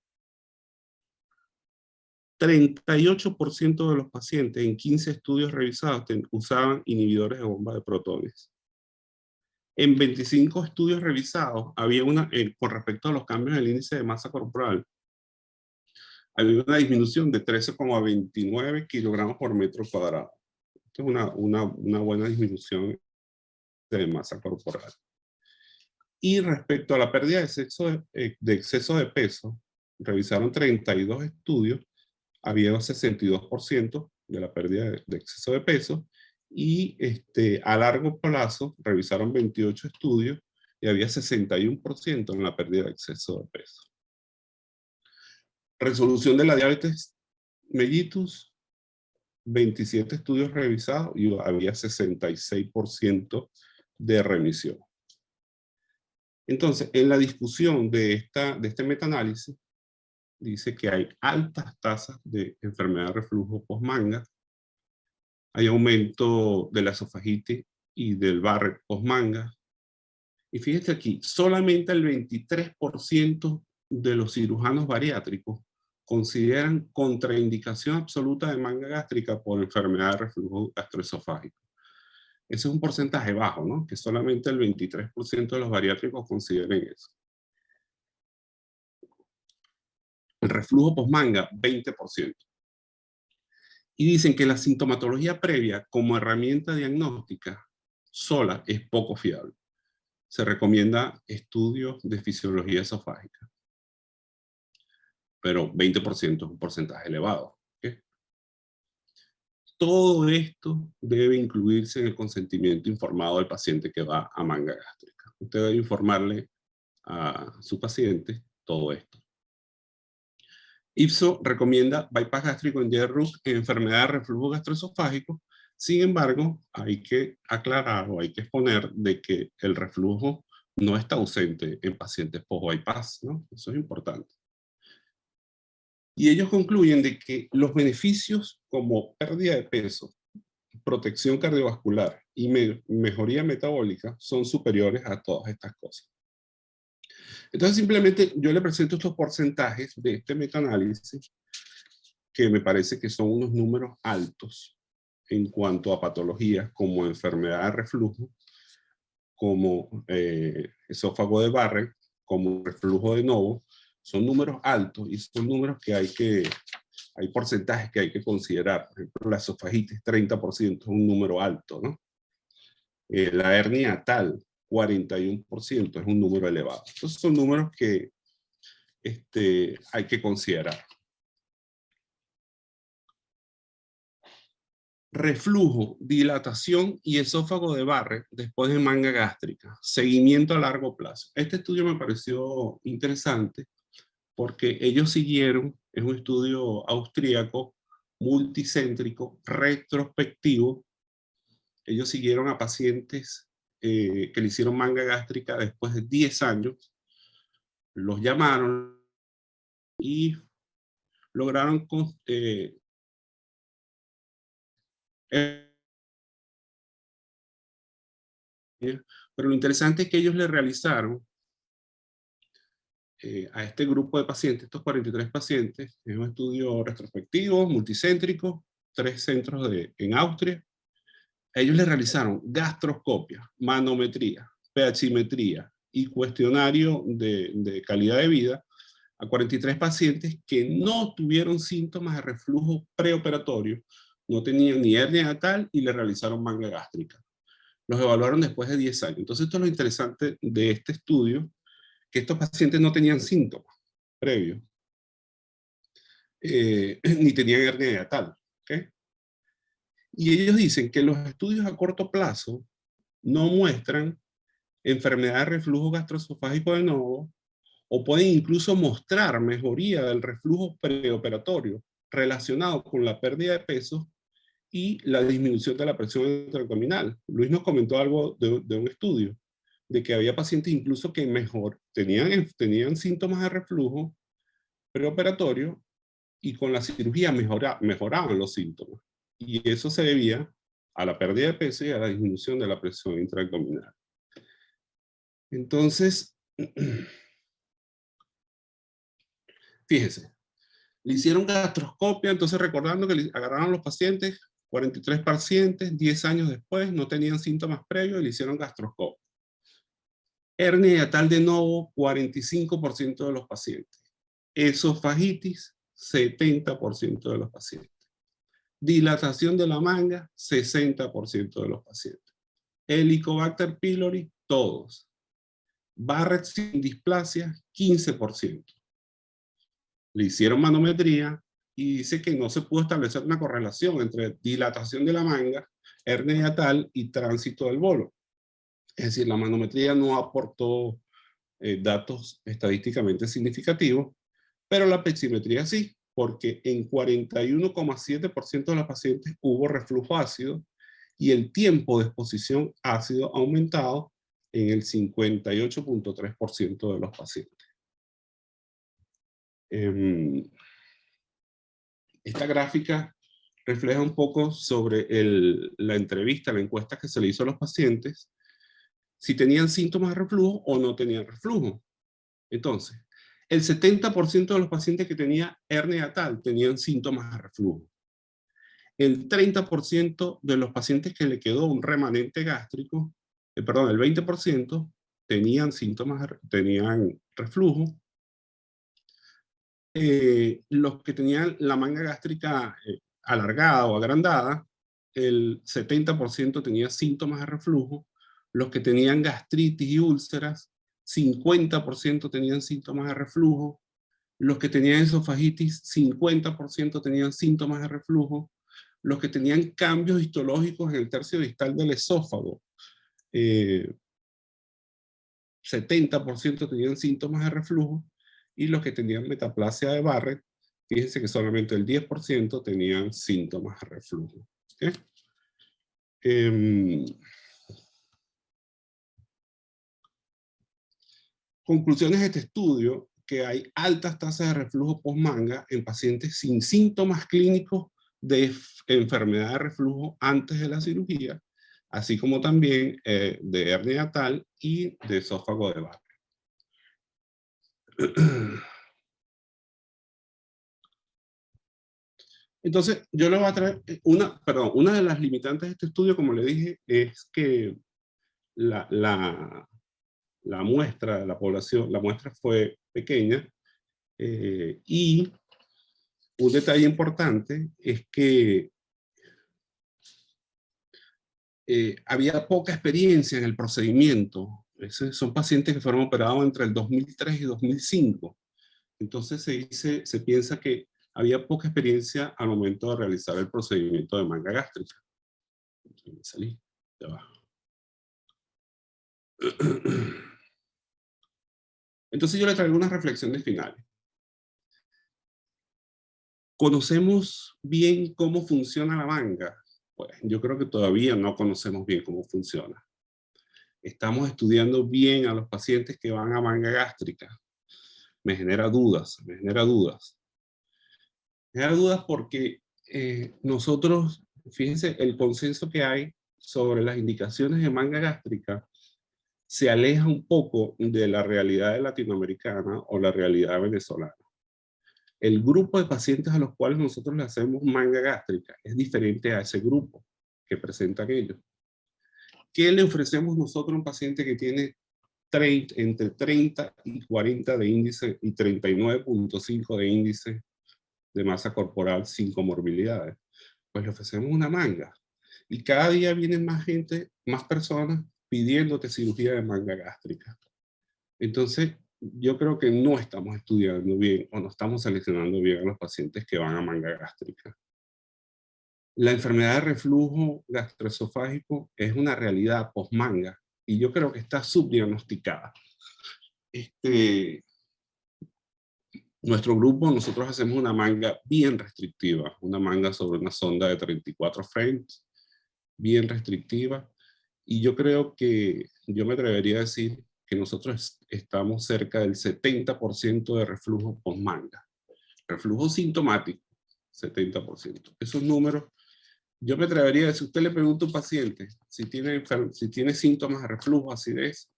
38% de los pacientes en 15 estudios revisados usaban inhibidores de bomba de protones. En 25 estudios revisados, había con respecto a los cambios en el índice de masa corporal, había una disminución de 13,29 kilogramos por metro cuadrado. Esto es una buena disminución de masa corporal. Y respecto a la pérdida de exceso de peso, revisaron 32 estudios, había un 62% de la pérdida de exceso de peso, y a largo plazo revisaron 28 estudios y había 61% en la pérdida de exceso de peso. Resolución de la diabetes mellitus, 27 estudios revisados y había 66% de remisión. Entonces, en la discusión de este metaanálisis, dice que hay altas tasas de enfermedad de reflujo post-manga, hay aumento de la esofagitis y del Barrett post-manga. Y fíjate aquí, solamente el 23% de los cirujanos bariátricos consideran contraindicación absoluta de manga gástrica por enfermedad de reflujo gastroesofágico. Ese es un porcentaje bajo, ¿no? Que solamente el 23% de los bariátricos consideren eso. El reflujo post-manga, 20%. Y dicen que la sintomatología previa como herramienta diagnóstica sola es poco fiable. Se recomienda estudios de fisiología esofágica. Pero 20% es un porcentaje elevado. ¿Okay? Todo esto debe incluirse en el consentimiento informado del paciente que va a manga gástrica. Usted debe informarle a su paciente todo esto. IFSO recomienda bypass gástrico en JRUC en enfermedad de reflujo gastroesofágico. Sin embargo, hay que aclarar o hay que exponer de que el reflujo no está ausente en pacientes post-bypass, ¿no? Eso es importante. Y ellos concluyen de que los beneficios como pérdida de peso, protección cardiovascular y mejoría metabólica son superiores a todas estas cosas. Entonces simplemente yo le presento estos porcentajes de este metaanálisis que me parece que son unos números altos en cuanto a patologías como enfermedad de reflujo, como esófago de Barrett, como reflujo de novo. Son números altos y son números que hay porcentajes que hay que considerar. Por ejemplo, la esofagitis, 30% es un número alto, ¿no? La hernia tal, 41% es un número elevado. Entonces son números que hay que considerar. reflujo, dilatación y esófago de Barrett después de manga gástrica, seguimiento a largo plazo. Este estudio me pareció interesante porque ellos siguieron, es un estudio austríaco, multicéntrico, retrospectivo. Ellos siguieron a pacientes que le hicieron manga gástrica después de 10 años, los llamaron y lograron pero lo interesante es que ellos le realizaron a este grupo de pacientes, estos 43 pacientes, es un estudio retrospectivo, multicéntrico, 3 centros en Austria. A ellos le realizaron gastroscopia, manometría, pHimetría y cuestionario de calidad de vida a 43 pacientes que no tuvieron síntomas de reflujo preoperatorio, no tenían ni hernia hiatal y le realizaron manga gástrica. Los evaluaron después de 10 años. Entonces esto es lo interesante de este estudio, que estos pacientes no tenían síntomas previos, ni tenían hernia hiatal. ¿Okay? Y ellos dicen que los estudios a corto plazo no muestran enfermedad de reflujo gastroesofágico de nuevo, o pueden incluso mostrar mejoría del reflujo preoperatorio relacionado con la pérdida de peso y la disminución de la presión intraabdominal. Luis nos comentó algo de un estudio, de que había pacientes incluso que tenían síntomas de reflujo preoperatorio y con la cirugía mejoraban los síntomas. Y eso se debía a la pérdida de peso y a la disminución de la presión intraabdominal. Entonces, fíjese, le hicieron gastroscopia, entonces recordando que le agarraron a los pacientes, 43 pacientes, 10 años después, no tenían síntomas previos y le hicieron gastroscopia. Hernia hiatal de novo, 45% de los pacientes. Esofagitis, 70% de los pacientes. Dilatación de la manga, 60% de los pacientes. Helicobacter pylori, todos. Barrett sin displasia, 15%. Le hicieron manometría y dice que no se pudo establecer una correlación entre dilatación de la manga, hernia hiatal y tránsito del bolo. Es decir, la manometría no aportó datos estadísticamente significativos, pero la pechimetría sí, porque en 41,7% de los pacientes hubo reflujo ácido y el tiempo de exposición ácido aumentado en el 58,3% de los pacientes. Esta gráfica refleja un poco sobre la entrevista, la encuesta que se le hizo a los pacientes, si tenían síntomas de reflujo o no tenían reflujo. Entonces, el 70% de los pacientes que tenían hernia hiatal tenían síntomas de reflujo. El 30% de los pacientes que le quedó un remanente gástrico, el 20% tenían tenían reflujo. Los que tenían la manga gástrica alargada o agrandada, el 70% tenía síntomas de reflujo. Los que tenían gastritis y úlceras, 50% tenían síntomas de reflujo. Los que tenían esofagitis, 50% tenían síntomas de reflujo. Los que tenían cambios histológicos en el tercio distal del esófago, 70% tenían síntomas de reflujo. Y los que tenían metaplasia de Barrett, fíjense que solamente el 10% tenían síntomas de reflujo. ¿Okay? Conclusiones de este estudio, que hay altas tasas de reflujo post-manga en pacientes sin síntomas clínicos de enfermedad de reflujo antes de la cirugía, así como también de hernia hiatal y de esófago de Barrett. Entonces, yo le voy a traer una de las limitantes de este estudio, como le dije, es que la muestra de la población, la muestra fue pequeña, y un detalle importante es que había poca experiencia en el procedimiento. Son pacientes que fueron operados entre el 2003 y 2005. Entonces se piensa que había poca experiencia al momento de realizar el procedimiento de manga gástrica. Me salí. Ya va. Entonces yo le traigo unas reflexiones finales. ¿Conocemos bien cómo funciona la manga? Pues yo creo que todavía no conocemos bien cómo funciona. Estamos estudiando bien a los pacientes que van a manga gástrica. Me genera dudas, me genera dudas. Me genera dudas porque nosotros, fíjense, el consenso que hay sobre las indicaciones de manga gástrica se aleja un poco de la realidad latinoamericana o la realidad venezolana. El grupo de pacientes a los cuales nosotros le hacemos manga gástrica es diferente a ese grupo que presentan ellos. ¿Qué le ofrecemos nosotros a un paciente que tiene entre 30 y 40 de índice y 39.5 de índice de masa corporal sin comorbilidades? Pues le ofrecemos una manga. Y cada día vienen más gente, más personas pidiéndote cirugía de manga gástrica. Entonces, yo creo que no estamos estudiando bien o no estamos seleccionando bien a los pacientes que van a manga gástrica. La enfermedad de reflujo gastroesofágico es una realidad post-manga y yo creo que está subdiagnosticada. Nuestro grupo, nosotros hacemos una manga bien restrictiva, una manga sobre una sonda de 34 frames, bien restrictiva, y yo creo que, yo me atrevería a decir que nosotros estamos cerca del 70% de reflujo post-manga. Reflujo sintomático, 70%. Esos números, yo me atrevería a decir, si usted le pregunta a un paciente si tiene síntomas de reflujo, acidez,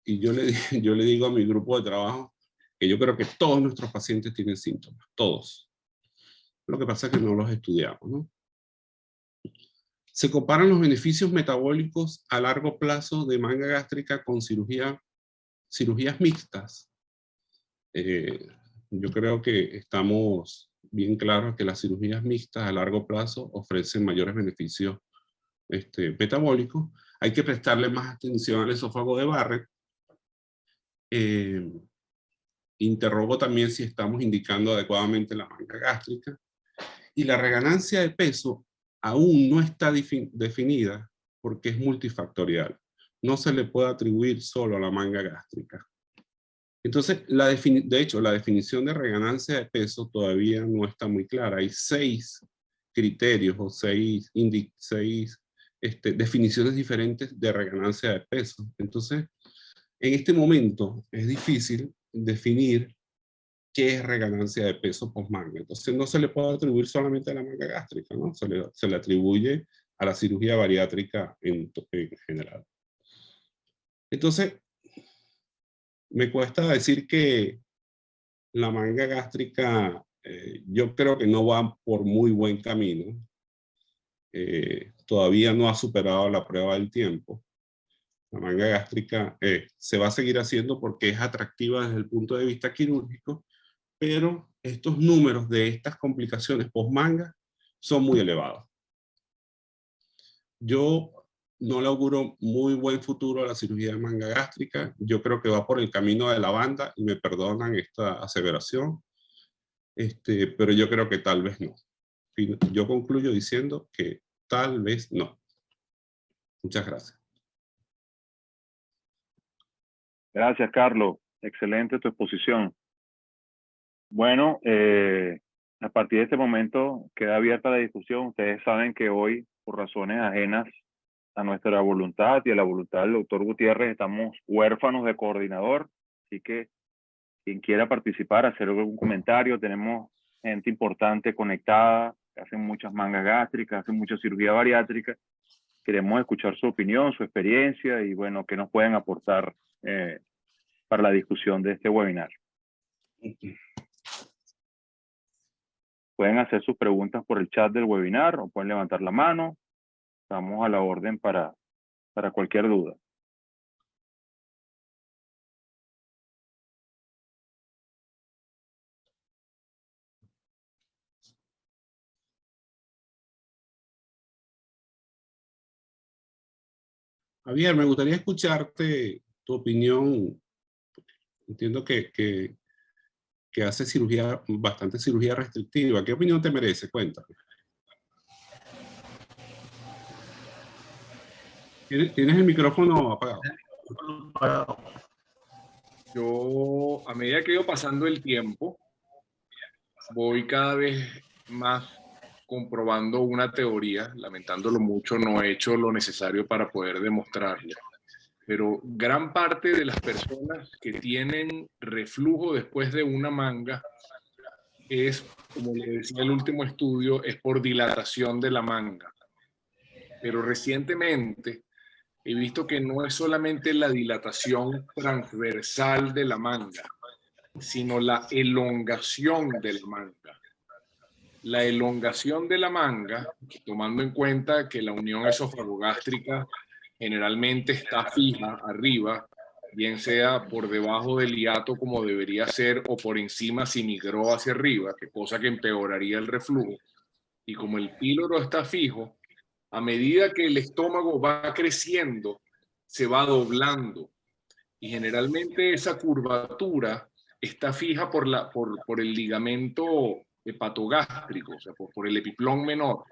y yo le digo a mi grupo de trabajo que yo creo que todos nuestros pacientes tienen síntomas, todos. Lo que pasa es que no los estudiamos, ¿no? Se comparan los beneficios metabólicos a largo plazo de manga gástrica con cirugías mixtas. Yo creo que estamos bien claros que las cirugías mixtas a largo plazo ofrecen mayores beneficios metabólicos. Hay que prestarle más atención al esófago de Barrett. Interrogo también si estamos indicando adecuadamente la manga gástrica. Y la reganancia de peso aún no está definida porque es multifactorial. No se le puede atribuir solo a la manga gástrica. Entonces, de hecho, la definición de reganancia de peso todavía no está muy clara. Hay 6 criterios o 6 definiciones diferentes de reganancia de peso. Entonces, en este momento es difícil definir qué es reganancia de peso post-manga. Entonces no se le puede atribuir solamente a la manga gástrica, ¿no? Se le atribuye a la cirugía bariátrica en general. Entonces, me cuesta decir que la manga gástrica, yo creo que no va por muy buen camino. Todavía no ha superado la prueba del tiempo. La manga gástrica se va a seguir haciendo porque es atractiva desde el punto de vista quirúrgico, pero estos números de estas complicaciones post-manga son muy elevados. Yo no le auguro muy buen futuro a la cirugía de manga gástrica. Yo creo que va por el camino de la banda, y me perdonan esta aseveración, pero yo creo que tal vez no. Yo concluyo diciendo que tal vez no. Muchas gracias. Gracias, Carlos. Excelente tu exposición. Bueno, a partir de este momento queda abierta la discusión. Ustedes saben que hoy, por razones ajenas a nuestra voluntad y a la voluntad del doctor Gutiérrez, estamos huérfanos de coordinador. Así que quien quiera participar, hacer algún comentario, tenemos gente importante conectada, que hacen muchas mangas gástricas, hacen mucha cirugía bariátrica. Queremos escuchar su opinión, su experiencia y bueno, qué nos pueden aportar para la discusión de este webinar. Pueden hacer sus preguntas por el chat del webinar o pueden levantar la mano. Estamos a la orden para cualquier duda. Javier, me gustaría escucharte tu opinión. Entiendo que hace bastante cirugía restrictiva. ¿Qué opinión te merece? Cuéntame. Tienes el micrófono apagado. Yo, a medida que he ido pasando el tiempo, voy cada vez más comprobando una teoría. Lamentándolo mucho, no he hecho lo necesario para poder demostrarlo. Pero gran parte de las personas que tienen reflujo después de una manga es, como le decía el último estudio, es por dilatación de la manga. Pero recientemente he visto que no es solamente la dilatación transversal de la manga, sino la elongación de la manga. La elongación de la manga, tomando en cuenta que la unión esofagogástrica generalmente está fija arriba, bien sea por debajo del hiato como debería ser o por encima si migró hacia arriba, que cosa que empeoraría el reflujo. Y como el píloro está fijo, a medida que el estómago va creciendo, se va doblando. Y generalmente esa curvatura está fija por el ligamento hepatogástrico, o sea, por el epiplón menor.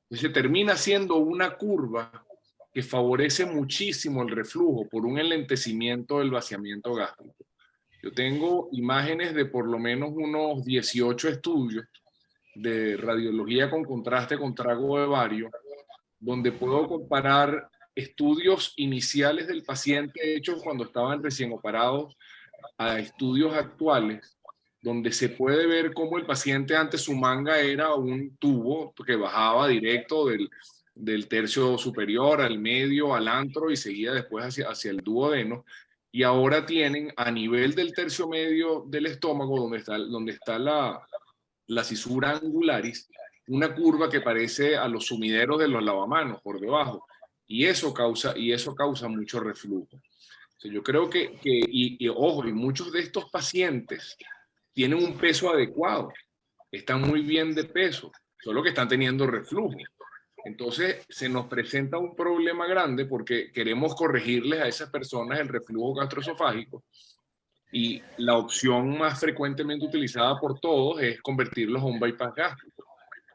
Entonces termina siendo una curva que favorece muchísimo el reflujo por un enlentecimiento del vaciamiento gástrico. Yo tengo imágenes de por lo menos unos 18 estudios de radiología con contraste con trago de bario, donde puedo comparar estudios iniciales del paciente hechos cuando estaban recién operados a estudios actuales, donde se puede ver cómo el paciente antes su manga era un tubo que bajaba directo del tercio superior al medio, al antro y seguía después hacia el duodeno. Y ahora tienen a nivel del tercio medio del estómago, donde está la cisura angularis, una curva que parece a los sumideros de los lavamanos por debajo. Y eso causa mucho reflujo. O sea, yo creo y ojo, y muchos de estos pacientes tienen un peso adecuado, están muy bien de peso, solo que están teniendo reflujo. Entonces se nos presenta un problema grande porque queremos corregirles a esas personas el reflujo gastroesofágico y la opción más frecuentemente utilizada por todos es convertirlos a un bypass gástrico.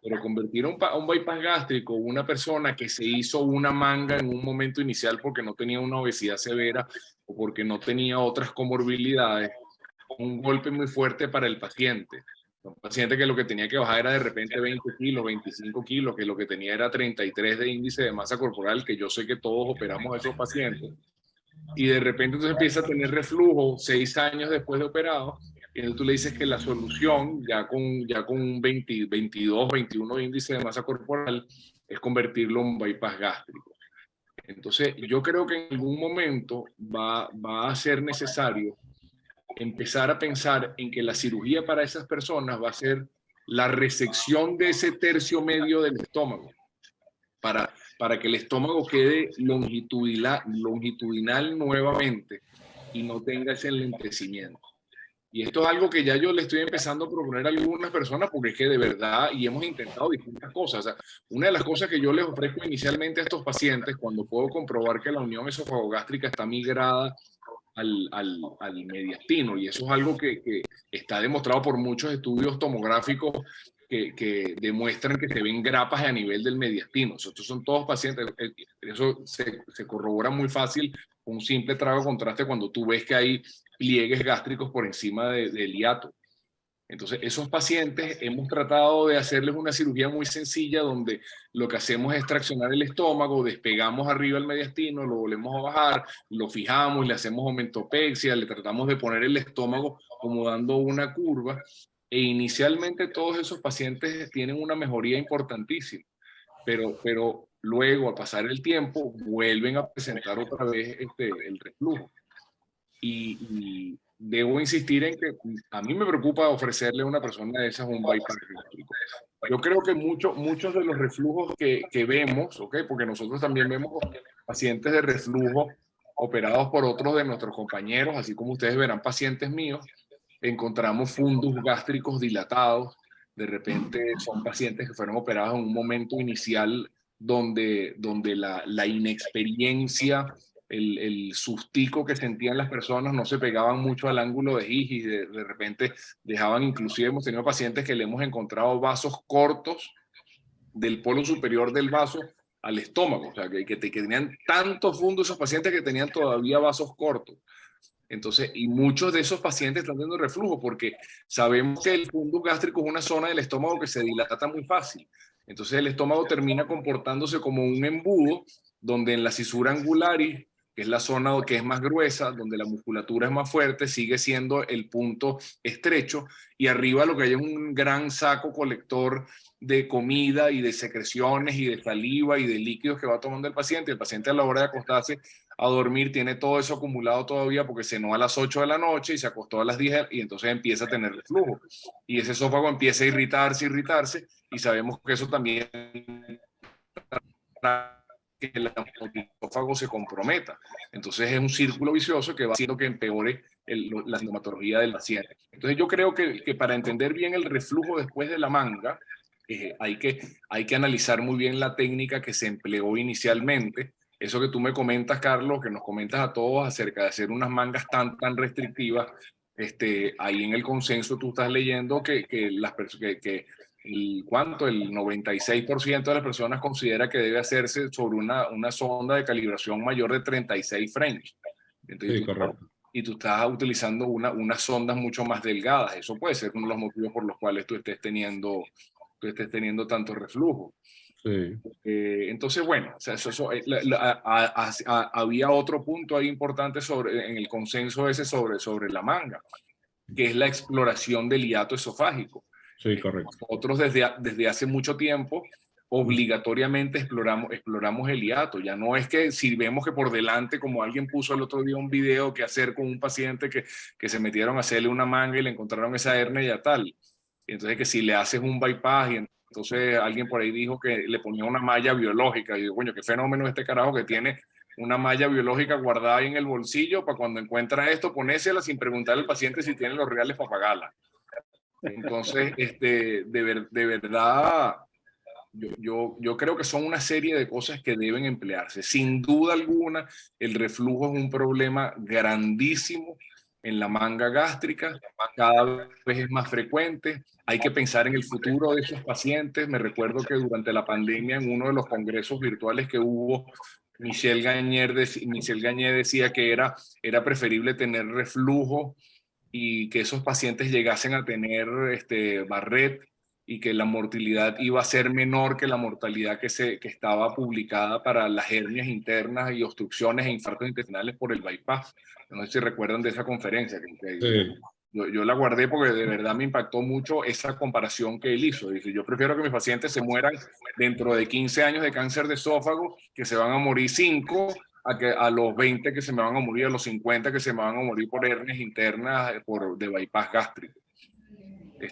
Pero convertir a un bypass gástrico una persona que se hizo una manga en un momento inicial porque no tenía una obesidad severa o porque no tenía otras comorbilidades, un golpe muy fuerte para el paciente. Un paciente que lo que tenía que bajar era de repente 20 kilos, 25 kilos, que lo que tenía era 33 de índice de masa corporal, que yo sé que todos operamos a esos pacientes. Y de repente entonces empieza a tener reflujo 6 años después de operado, y entonces tú le dices que la solución, ya con un 20, 22, 21 de índice de masa corporal, es convertirlo en un bypass gástrico. Entonces yo creo que en algún momento va a ser necesario empezar a pensar en que la cirugía para esas personas va a ser la resección de ese tercio medio del estómago, para que el estómago quede longitudinal nuevamente y no tenga ese enlentecimiento. Y esto es algo que ya yo le estoy empezando a proponer a algunas personas porque es que de verdad, y hemos intentado distintas cosas. O sea, una de las cosas que yo les ofrezco inicialmente a estos pacientes, cuando puedo comprobar que la unión esofagogástrica está migrada al mediastino, y eso es algo que está demostrado por muchos estudios tomográficos que demuestran que se ven grapas a nivel del mediastino. Estos son todos pacientes, eso se corrobora muy fácil con un simple trago de contraste cuando tú ves que hay pliegues gástricos por encima del hiato. Entonces, esos pacientes hemos tratado de hacerles una cirugía muy sencilla donde lo que hacemos es traccionar el estómago, despegamos arriba el mediastino, lo volvemos a bajar, lo fijamos, le hacemos aumentopexia, le tratamos de poner el estómago como dando una curva, e inicialmente todos esos pacientes tienen una mejoría importantísima, pero luego, al pasar el tiempo, vuelven a presentar otra vez el reflujo. Y debo insistir en que a mí me preocupa ofrecerle a una persona de esas un bypass gástrico. Yo creo que muchos de los reflujos que vemos, ¿okay? Porque nosotros también vemos pacientes de reflujo operados por otros de nuestros compañeros, así como ustedes verán pacientes míos, encontramos fundus gástricos dilatados, de repente son pacientes que fueron operados en un momento inicial donde la inexperiencia, el sustico que sentían las personas no se pegaban mucho al ángulo de His, y de repente dejaban, inclusive hemos tenido pacientes que le hemos encontrado vasos cortos del polo superior del vaso al estómago, o sea, que tenían tanto fundo esos pacientes que tenían todavía vasos cortos. Entonces, y muchos de esos pacientes están teniendo reflujo porque sabemos que el fundus gástrico es una zona del estómago que se dilata muy fácil. Entonces el estómago termina comportándose como un embudo donde en la cisura angularis, que es la zona que es más gruesa, donde la musculatura es más fuerte, sigue siendo el punto estrecho, y arriba lo que hay es un gran saco colector de comida y de secreciones y de saliva y de líquidos que va tomando el paciente. El paciente a la hora de acostarse a dormir tiene todo eso acumulado todavía porque cenó a las 8 de la noche y se acostó a las 10 y entonces empieza a tener reflujo. Y ese esófago empieza a irritarse, y sabemos que eso también que el esófago se comprometa. Entonces es un círculo vicioso que va haciendo que empeore la sintomatología del paciente. Entonces yo creo que para entender bien el reflujo después de la manga, hay que analizar muy bien la técnica que se empleó inicialmente. Eso que tú me comentas, Carlos, que nos comentas a todos acerca de hacer unas mangas tan restrictivas, ahí en el consenso tú estás leyendo que el 96% de las personas considera que debe hacerse sobre una sonda de calibración mayor de 36 French. Entonces, Sí, correcto. Y tú estás utilizando unas sondas mucho más delgadas. Eso puede ser uno de los motivos por los cuales tú estés teniendo tanto reflujo. Sí. Entonces, bueno, o sea, había otro punto ahí importante en el consenso ese sobre la manga, que es la exploración del hiato esofágico. Sí, correcto. Nosotros desde hace mucho tiempo obligatoriamente exploramos el hiato. Ya no es que si vemos que por delante, como alguien puso el otro día un video que hacer con un paciente que se metieron a hacerle una manga y le encontraron esa hernia yatal. Entonces que si le haces un bypass y entonces alguien por ahí dijo que le ponía una malla biológica. Y digo, coño, qué fenómeno este carajo que tiene una malla biológica guardada ahí en el bolsillo para cuando encuentra esto, ponésela sin preguntarle al paciente si tiene los reales para pagarla. Entonces, de verdad, yo creo que son una serie de cosas que deben emplearse. Sin duda alguna, el reflujo es un problema grandísimo en la manga gástrica, cada vez es más frecuente. Hay que pensar en el futuro de esos pacientes. Me recuerdo que durante la pandemia, en uno de los congresos virtuales que hubo, Michel Gagné decía que era preferible tener reflujo y que esos pacientes llegasen a tener Barrett, y que la mortalidad iba a ser menor que la mortalidad que estaba publicada para las hernias internas y obstrucciones e infartos intestinales por el bypass. No sé si recuerdan de esa conferencia. Sí. Yo la guardé porque de verdad me impactó mucho esa comparación que él hizo. Dice, yo prefiero que mis pacientes se mueran dentro de 15 años de cáncer de esófago, que se van a morir 5, a los 20 que se me van a morir, a los 50 que se me van a morir por hernias internas de bypass gástrico.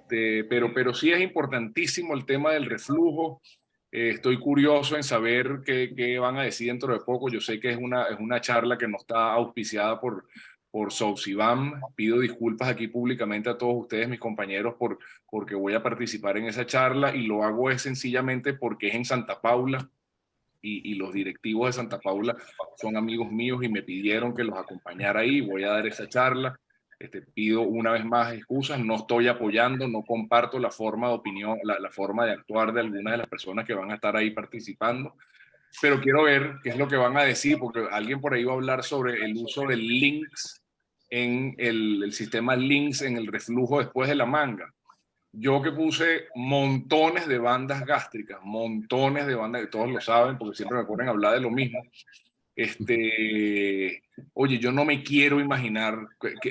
Pero sí es importantísimo el tema del reflujo. Estoy curioso en saber qué van a decir dentro de poco. Yo sé que es una charla que no está auspiciada por Sosivam. Pido disculpas aquí públicamente a todos ustedes, mis compañeros, porque voy a participar en esa charla, y lo hago sencillamente porque es en Santa Paula. Y los directivos de Santa Paula son amigos míos y me pidieron que los acompañara ahí. Voy a dar esa charla. Pido una vez más excusas, no estoy apoyando, no comparto la forma de opinión, la forma de actuar de algunas de las personas que van a estar ahí participando, pero quiero ver qué es lo que van a decir, porque alguien por ahí va a hablar sobre el uso del LINX en el sistema LINX en el reflujo después de la manga. Yo que puse montones de bandas gástricas, montones de bandas, que todos lo saben porque siempre me ponen a hablar de lo mismo. Oye, yo no me quiero imaginar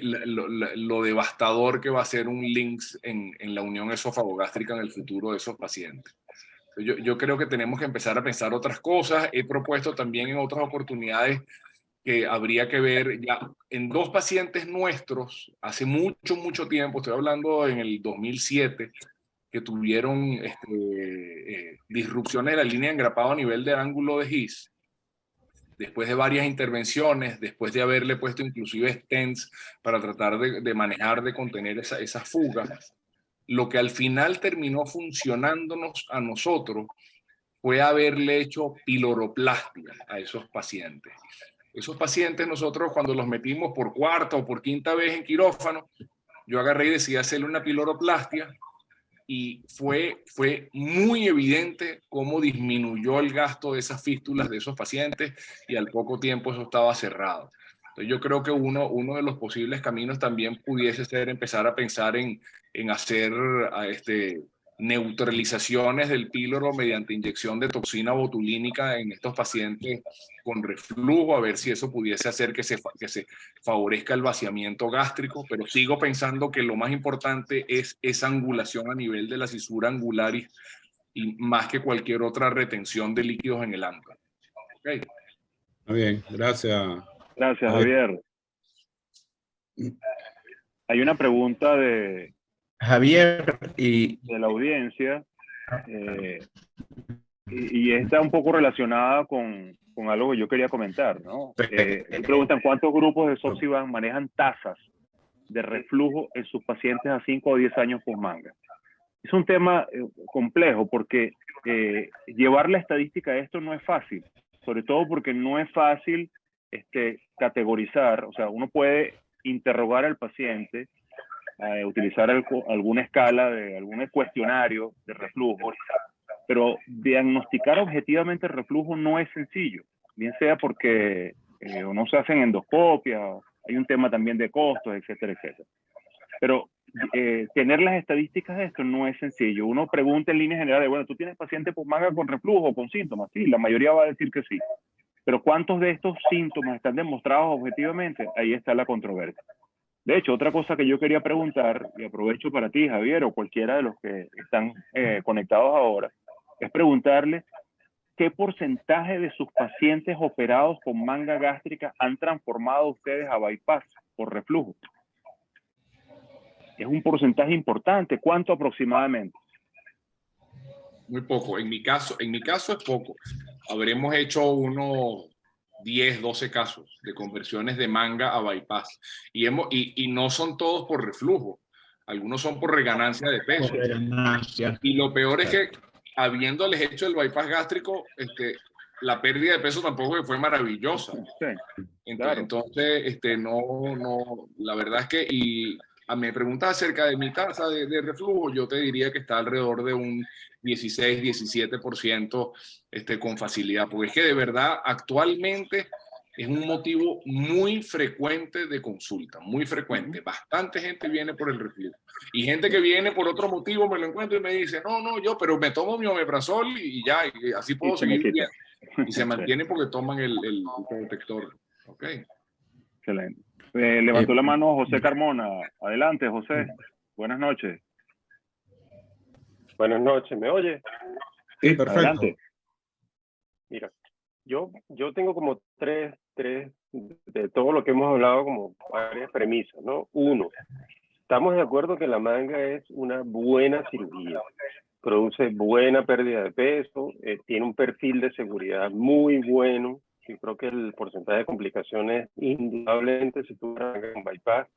lo devastador que va a ser un LINX en la unión esófago-gástrica en el futuro de esos pacientes. Yo creo que tenemos que empezar a pensar otras cosas. He propuesto también en otras oportunidades que habría que ver ya en 2 pacientes nuestros hace mucho tiempo, estoy hablando en el 2007, que tuvieron disrupciones de la línea de engrapado a nivel de ángulo de His. Después de varias intervenciones, después de haberle puesto inclusive stents para tratar de manejar, de contener esa fuga, lo que al final terminó funcionándonos a nosotros fue haberle hecho piloroplastia a esos pacientes. Esos pacientes nosotros cuando los metimos por 4ª o por 5ª vez en quirófano, yo agarré y decidí hacerle una piloroplastia, y fue muy evidente cómo disminuyó el gasto de esas fístulas de esos pacientes y al poco tiempo eso estaba cerrado. Entonces yo creo que uno de los posibles caminos también pudiese ser empezar a pensar en hacer neutralizaciones del píloro mediante inyección de toxina botulínica en estos pacientes con reflujo, a ver si eso pudiese hacer que se favorezca el vaciamiento gástrico, pero sigo pensando que lo más importante es esa angulación a nivel de la cisura angularis y más que cualquier otra retención de líquidos en el ano. Okay. Muy bien, gracias. Gracias, Javier. Hay una pregunta de Javier de la audiencia y está un poco relacionada con algo que yo quería comentar, ¿no? Preguntan cuántos grupos de Zoxivan manejan tasas de reflujo en sus pacientes a 5 o 10 años con manga. Es un tema complejo porque llevar la estadística a esto no es fácil, sobre todo porque no es fácil categorizar, o sea, uno puede interrogar al paciente, utilizar alguna escala, algún cuestionario de reflujo, pero diagnosticar objetivamente el reflujo no es sencillo, bien sea porque no se hacen endoscopias, hay un tema también de costos, etcétera, etcétera. Pero tener las estadísticas de esto no es sencillo. Uno pregunta en líneas generales, bueno, ¿tú tienes paciente por manga con reflujo o con síntomas? Sí, la mayoría va a decir que sí. Pero ¿cuántos de estos síntomas están demostrados objetivamente? Ahí está la controversia. De hecho, otra cosa que yo quería preguntar, y aprovecho para ti, Javier, o cualquiera de los que están conectados ahora, es preguntarle qué porcentaje de sus pacientes operados con manga gástrica han transformado ustedes a bypass por reflujo. Es un porcentaje importante. ¿Cuánto aproximadamente? Muy poco. En mi caso es poco. Habremos hecho unos 10, 12 casos de conversiones de manga a bypass. Y no son todos por reflujo. Algunos son por reganancia de peso. Y lo peor es que, habiéndoles hecho el bypass gástrico, la pérdida de peso tampoco fue maravillosa. Sí, claro. Entonces, no, la verdad es que, y me preguntas acerca de mi tasa de reflujo, yo te diría que está alrededor de un 16, 17% con facilidad, porque es que de verdad actualmente es un motivo muy frecuente de consulta, muy frecuente. Bastante gente viene por el reflujo. Y gente que viene por otro motivo me lo encuentro y me dice, no, pero me tomo mi omeprazol y ya, y así puedo seguir bien. Y se mantiene porque toman el protector. Ok. Excelente. Levantó la mano José Carmona. Adelante, José. Buenas noches. Buenas noches, ¿me oye? Sí, perfecto. Adelante. Mira, yo tengo como tres de todo lo que hemos hablado, como varias premisas, ¿no? Uno, estamos de acuerdo que la manga es una buena cirugía, produce buena pérdida de peso, tiene un perfil de seguridad muy bueno. Yo creo que el porcentaje de complicaciones, indudablemente, si tú arrancas con bypass,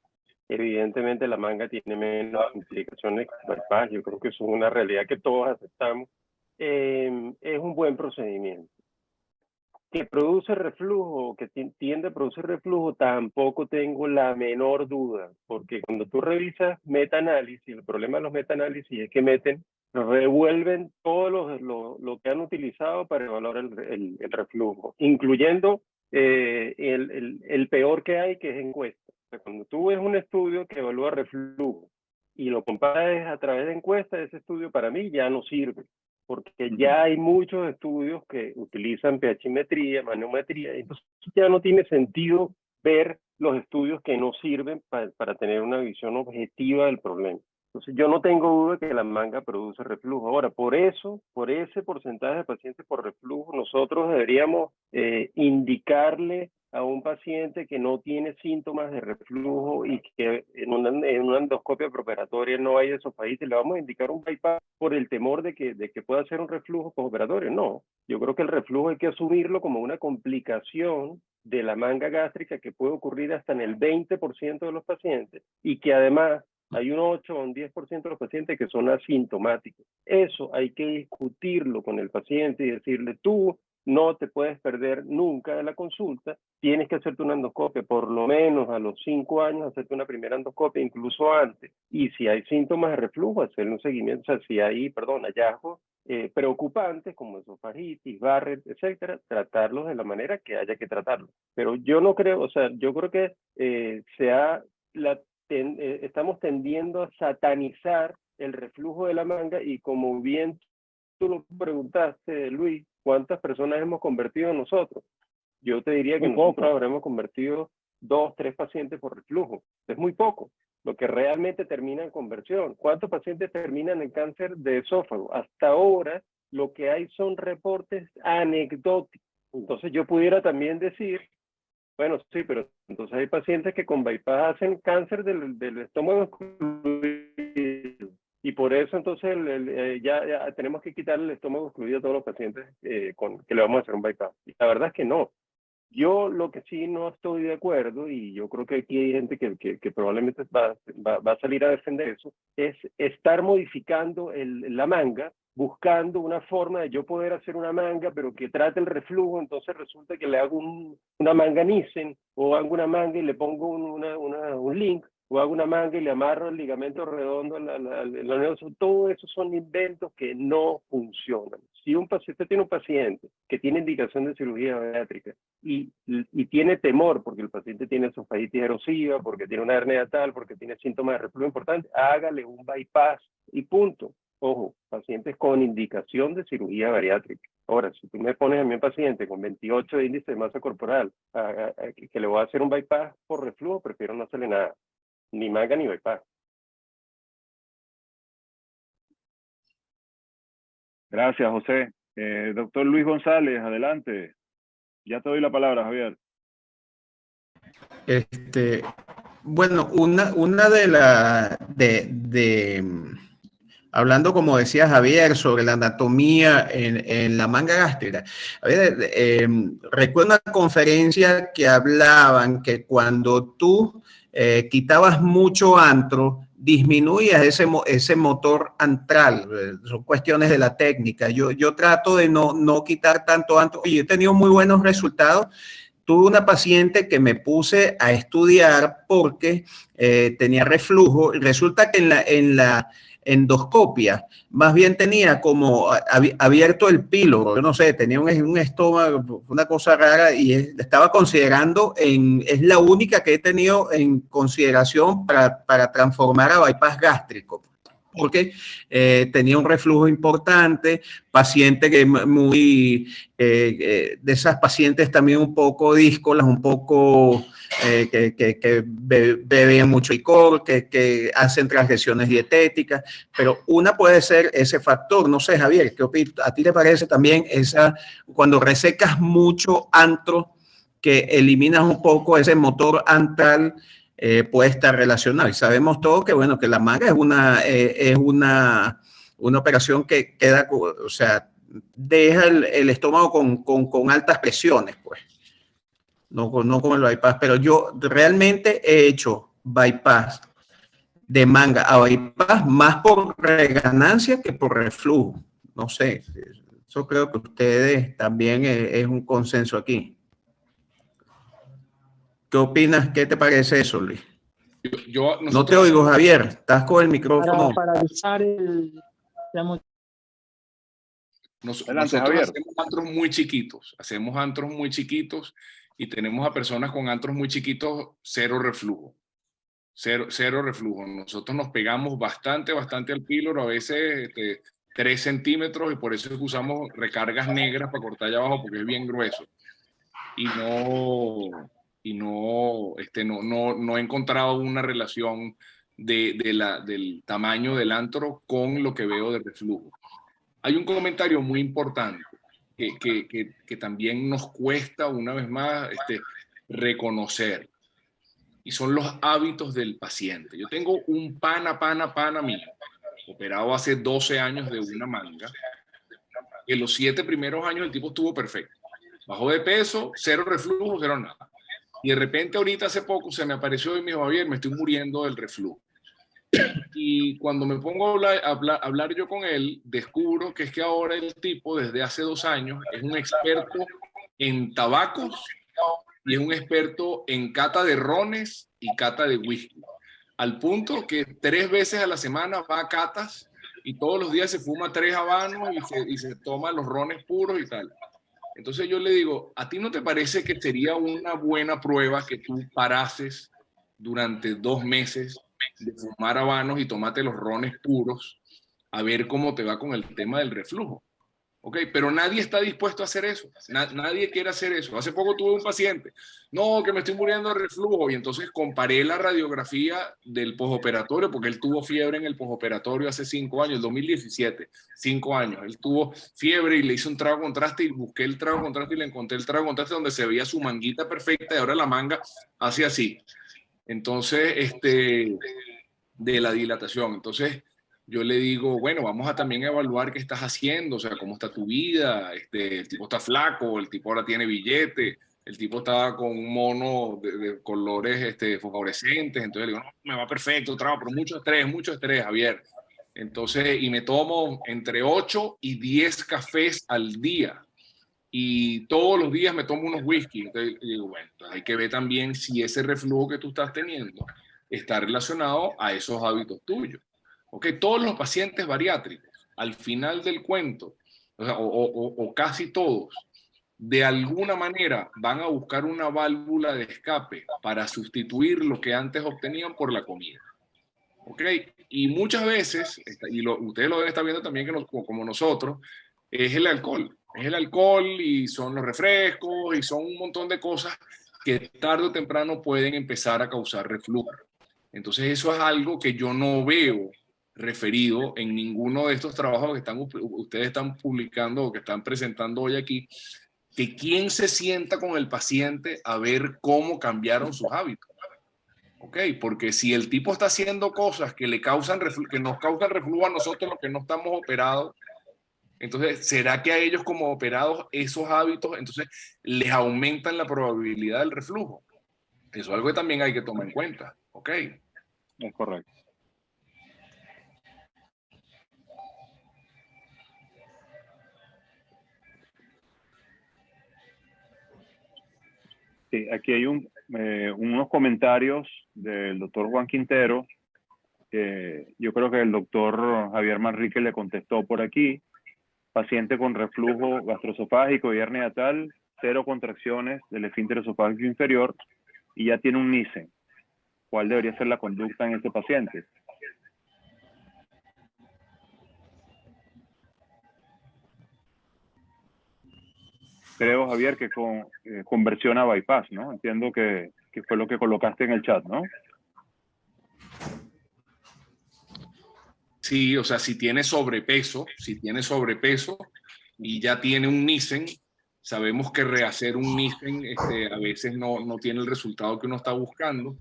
evidentemente la manga tiene menos implicaciones que el bypass. Yo creo que eso es una realidad que todos aceptamos. Es un buen procedimiento. Que produce reflujo, que tiende a producir reflujo, tampoco tengo la menor duda, porque cuando tú revisas metaanálisis, el problema de los metaanálisis es que revuelven todo lo que han utilizado para evaluar el reflujo, incluyendo el peor que hay, que es encuesta. O sea, cuando tú ves un estudio que evalúa reflujo y lo comparas a través de encuesta, ese estudio para mí ya no sirve, porque ya hay muchos estudios que utilizan pHimetría, manometría, entonces ya no tiene sentido ver los estudios que no sirven para tener una visión objetiva del problema. Entonces yo no tengo duda que la manga produce reflujo. Ahora, por ese porcentaje de pacientes por reflujo, nosotros deberíamos indicarle a un paciente que no tiene síntomas de reflujo y que en una endoscopia preoperatoria no hay esofagitis, le vamos a indicar un bypass por el temor de que pueda hacer un reflujo postoperatorio. No, yo creo que el reflujo hay que asumirlo como una complicación de la manga gástrica que puede ocurrir hasta en el 20% de los pacientes y que además hay un 8 o un 10% de los pacientes que son asintomáticos. Eso hay que discutirlo con el paciente y decirle, tú no te puedes perder nunca de la consulta, tienes que hacerte una endoscopia, por lo menos a los 5 años, hacerte una primera endoscopia, incluso antes. Y si hay síntomas de reflujo, hacerle un seguimiento, o sea, si hay, hallazgos preocupantes como esofagitis, Barrett, etcétera, tratarlos de la manera que haya que tratarlos. Pero yo no creo, o sea, yo creo que estamos tendiendo a satanizar el reflujo de la manga y como bien tú lo preguntaste, Luis, ¿cuántas personas hemos convertido nosotros? Yo te diría que nosotros habremos convertido 2, 3 pacientes por reflujo. Es muy poco. Lo que realmente termina en conversión. ¿Cuántos pacientes terminan en cáncer de esófago? Hasta ahora lo que hay son reportes anecdóticos. Entonces yo pudiera también decir, bueno, sí, pero entonces hay pacientes que con bypass hacen cáncer del estómago excluido. Y por eso entonces ya tenemos que quitarle el estómago excluido a todos los pacientes que le vamos a hacer un bypass. Y la verdad es que no. Yo lo que sí no estoy de acuerdo, y yo creo que aquí hay gente que probablemente va a salir a defender eso, es estar modificando la manga, buscando una forma de yo poder hacer una manga, pero que trate el reflujo, entonces resulta que le hago una manga Nissen, o hago una manga y le pongo un link, o hago una manga y le amarro el ligamento redondo todo eso son inventos que no funcionan. Si usted tiene un paciente que tiene indicación de cirugía bariátrica y tiene temor porque el paciente tiene esofagitis erosiva, porque tiene una hernia tal, porque tiene síntomas de reflujo importantes, hágale un bypass y punto. Ojo, pacientes con indicación de cirugía bariátrica. Ahora, si tú me pones a mí un paciente con 28 de índice de masa corporal que le voy a hacer un bypass por reflujo, prefiero no hacerle nada. Ni manga ni bypass. Gracias, José. Doctor Luis González, adelante. Ya te doy la palabra, Javier. Bueno, una hablando, como decía Javier, sobre la anatomía en la manga gástrica. A ver, recuerdo una conferencia que hablaban que cuando tú quitabas mucho antro, disminuyas ese motor antral. Son cuestiones de la técnica. Yo trato de no quitar tanto antro. Oye, he tenido muy buenos resultados. Tuve una paciente que me puse a estudiar porque tenía reflujo. Resulta que en la endoscopia más bien tenía como abierto el píloro, yo no sé, tenía un estómago, una cosa rara, y estaba considerando, es la única que he tenido en consideración para transformar a bypass gástrico, porque tenía un reflujo importante, paciente que muy, de esas pacientes también un poco díscolas, un poco que beben mucho licor, que hacen transgresiones dietéticas, pero una puede ser ese factor. No sé, Javier, ¿qué opinas? ¿A ti te parece también cuando resecas mucho antro, que eliminas un poco ese motor antral, puede estar relacionado? Y sabemos todos que, bueno, que la manga es una operación que queda, o sea, deja el estómago con altas presiones, pues. No como el bypass, pero yo realmente he hecho bypass de manga a bypass más por reganancia que por reflujo. No sé, eso creo que ustedes también es un consenso aquí. ¿Qué opinas? ¿Qué te parece eso, Luis? No te oigo, Javier. Estás con el micrófono. Para avisar Nosotros hacemos antros muy chiquitos, y tenemos a personas con antros muy chiquitos, cero reflujo. Cero reflujo. Nosotros nos pegamos bastante al píloro, a veces 3 centímetros, y por eso es que usamos recargas negras para cortar allá abajo, porque es bien grueso. Y no he encontrado una relación del tamaño del antro con lo que veo de reflujo. Hay un comentario muy importante que también nos cuesta, una vez más, reconocer, y son los hábitos del paciente. Yo tengo un pana mío, operado hace 12 años de una manga, y en los 7 primeros años el tipo estuvo perfecto. Bajó de peso, cero reflujo, cero nada. Y de repente ahorita hace poco se me apareció y me dijo: Javier, me estoy muriendo del reflujo. Y cuando me pongo a hablar yo con él, descubro que es que ahora el tipo, desde hace 2 años, es un experto en tabacos y es un experto en cata de rones y cata de whisky. Al punto que 3 veces a la semana va a catas y todos los días se fuma 3 habanos y se toma los rones puros y tal. Entonces yo le digo, ¿a ti no te parece que sería una buena prueba que tú parases durante 2 meses de fumar habanos y tomate los rones puros a ver cómo te va con el tema del reflujo? ¿Ok? Pero nadie está dispuesto a hacer eso. Nadie quiere hacer eso. Hace poco tuve un paciente, no, que me estoy muriendo de reflujo, y entonces comparé la radiografía del postoperatorio, porque él tuvo fiebre en el postoperatorio hace 5 años, el 2017, 5 años. Él tuvo fiebre y le hice un trago contraste y busqué el trago contraste y le encontré el trago contraste donde se veía su manguita perfecta y ahora la manga hace así. Entonces, de la dilatación. Entonces, yo le digo, bueno, vamos a también evaluar qué estás haciendo, o sea, cómo está tu vida, el tipo está flaco, el tipo ahora tiene billete, el tipo estaba con un mono de colores fosforescentes, entonces le digo, no, me va perfecto, trabajo, pero mucho estrés, Javier. Entonces, y me tomo entre 8 y 10 cafés al día. Y todos los días me tomo unos whisky. Entonces, digo, bueno, hay que ver también si ese reflujo que tú estás teniendo está relacionado a esos hábitos tuyos. ¿Ok? Todos los pacientes bariátricos, al final del cuento, o casi todos, de alguna manera van a buscar una válvula de escape para sustituir lo que antes obtenían por la comida. ¿Ok? Y muchas veces, y ustedes lo deben estar viendo también como nosotros, es el alcohol. Es el alcohol y son los refrescos y son un montón de cosas que tarde o temprano pueden empezar a causar reflujo. Entonces eso es algo que yo no veo referido en ninguno de estos trabajos que ustedes están publicando o que están presentando hoy aquí, que quién se sienta con el paciente a ver cómo cambiaron sus hábitos. ¿Ok? Porque si el tipo está haciendo cosas que que nos causan reflujo a nosotros los que no estamos operados, entonces, ¿será que a ellos como operados esos hábitos entonces les aumentan la probabilidad del reflujo? Eso es algo que también hay que tomar en cuenta. ¿Ok? Es correcto. Sí, aquí hay unos comentarios del doctor Juan Quintero. Yo creo que el doctor Javier Manrique le contestó por aquí. Paciente con reflujo gastroesofágico y hernia tal, 0 contracciones del esfínter esofágico inferior y ya tiene un Nissen. ¿Cuál debería ser la conducta en este paciente? Creo, Javier, que con conversión a bypass, ¿no? Entiendo que fue lo que colocaste en el chat, ¿no? Sí, o sea, si tiene sobrepeso y ya tiene un Nissen, sabemos que rehacer un Nissen a veces no tiene el resultado que uno está buscando.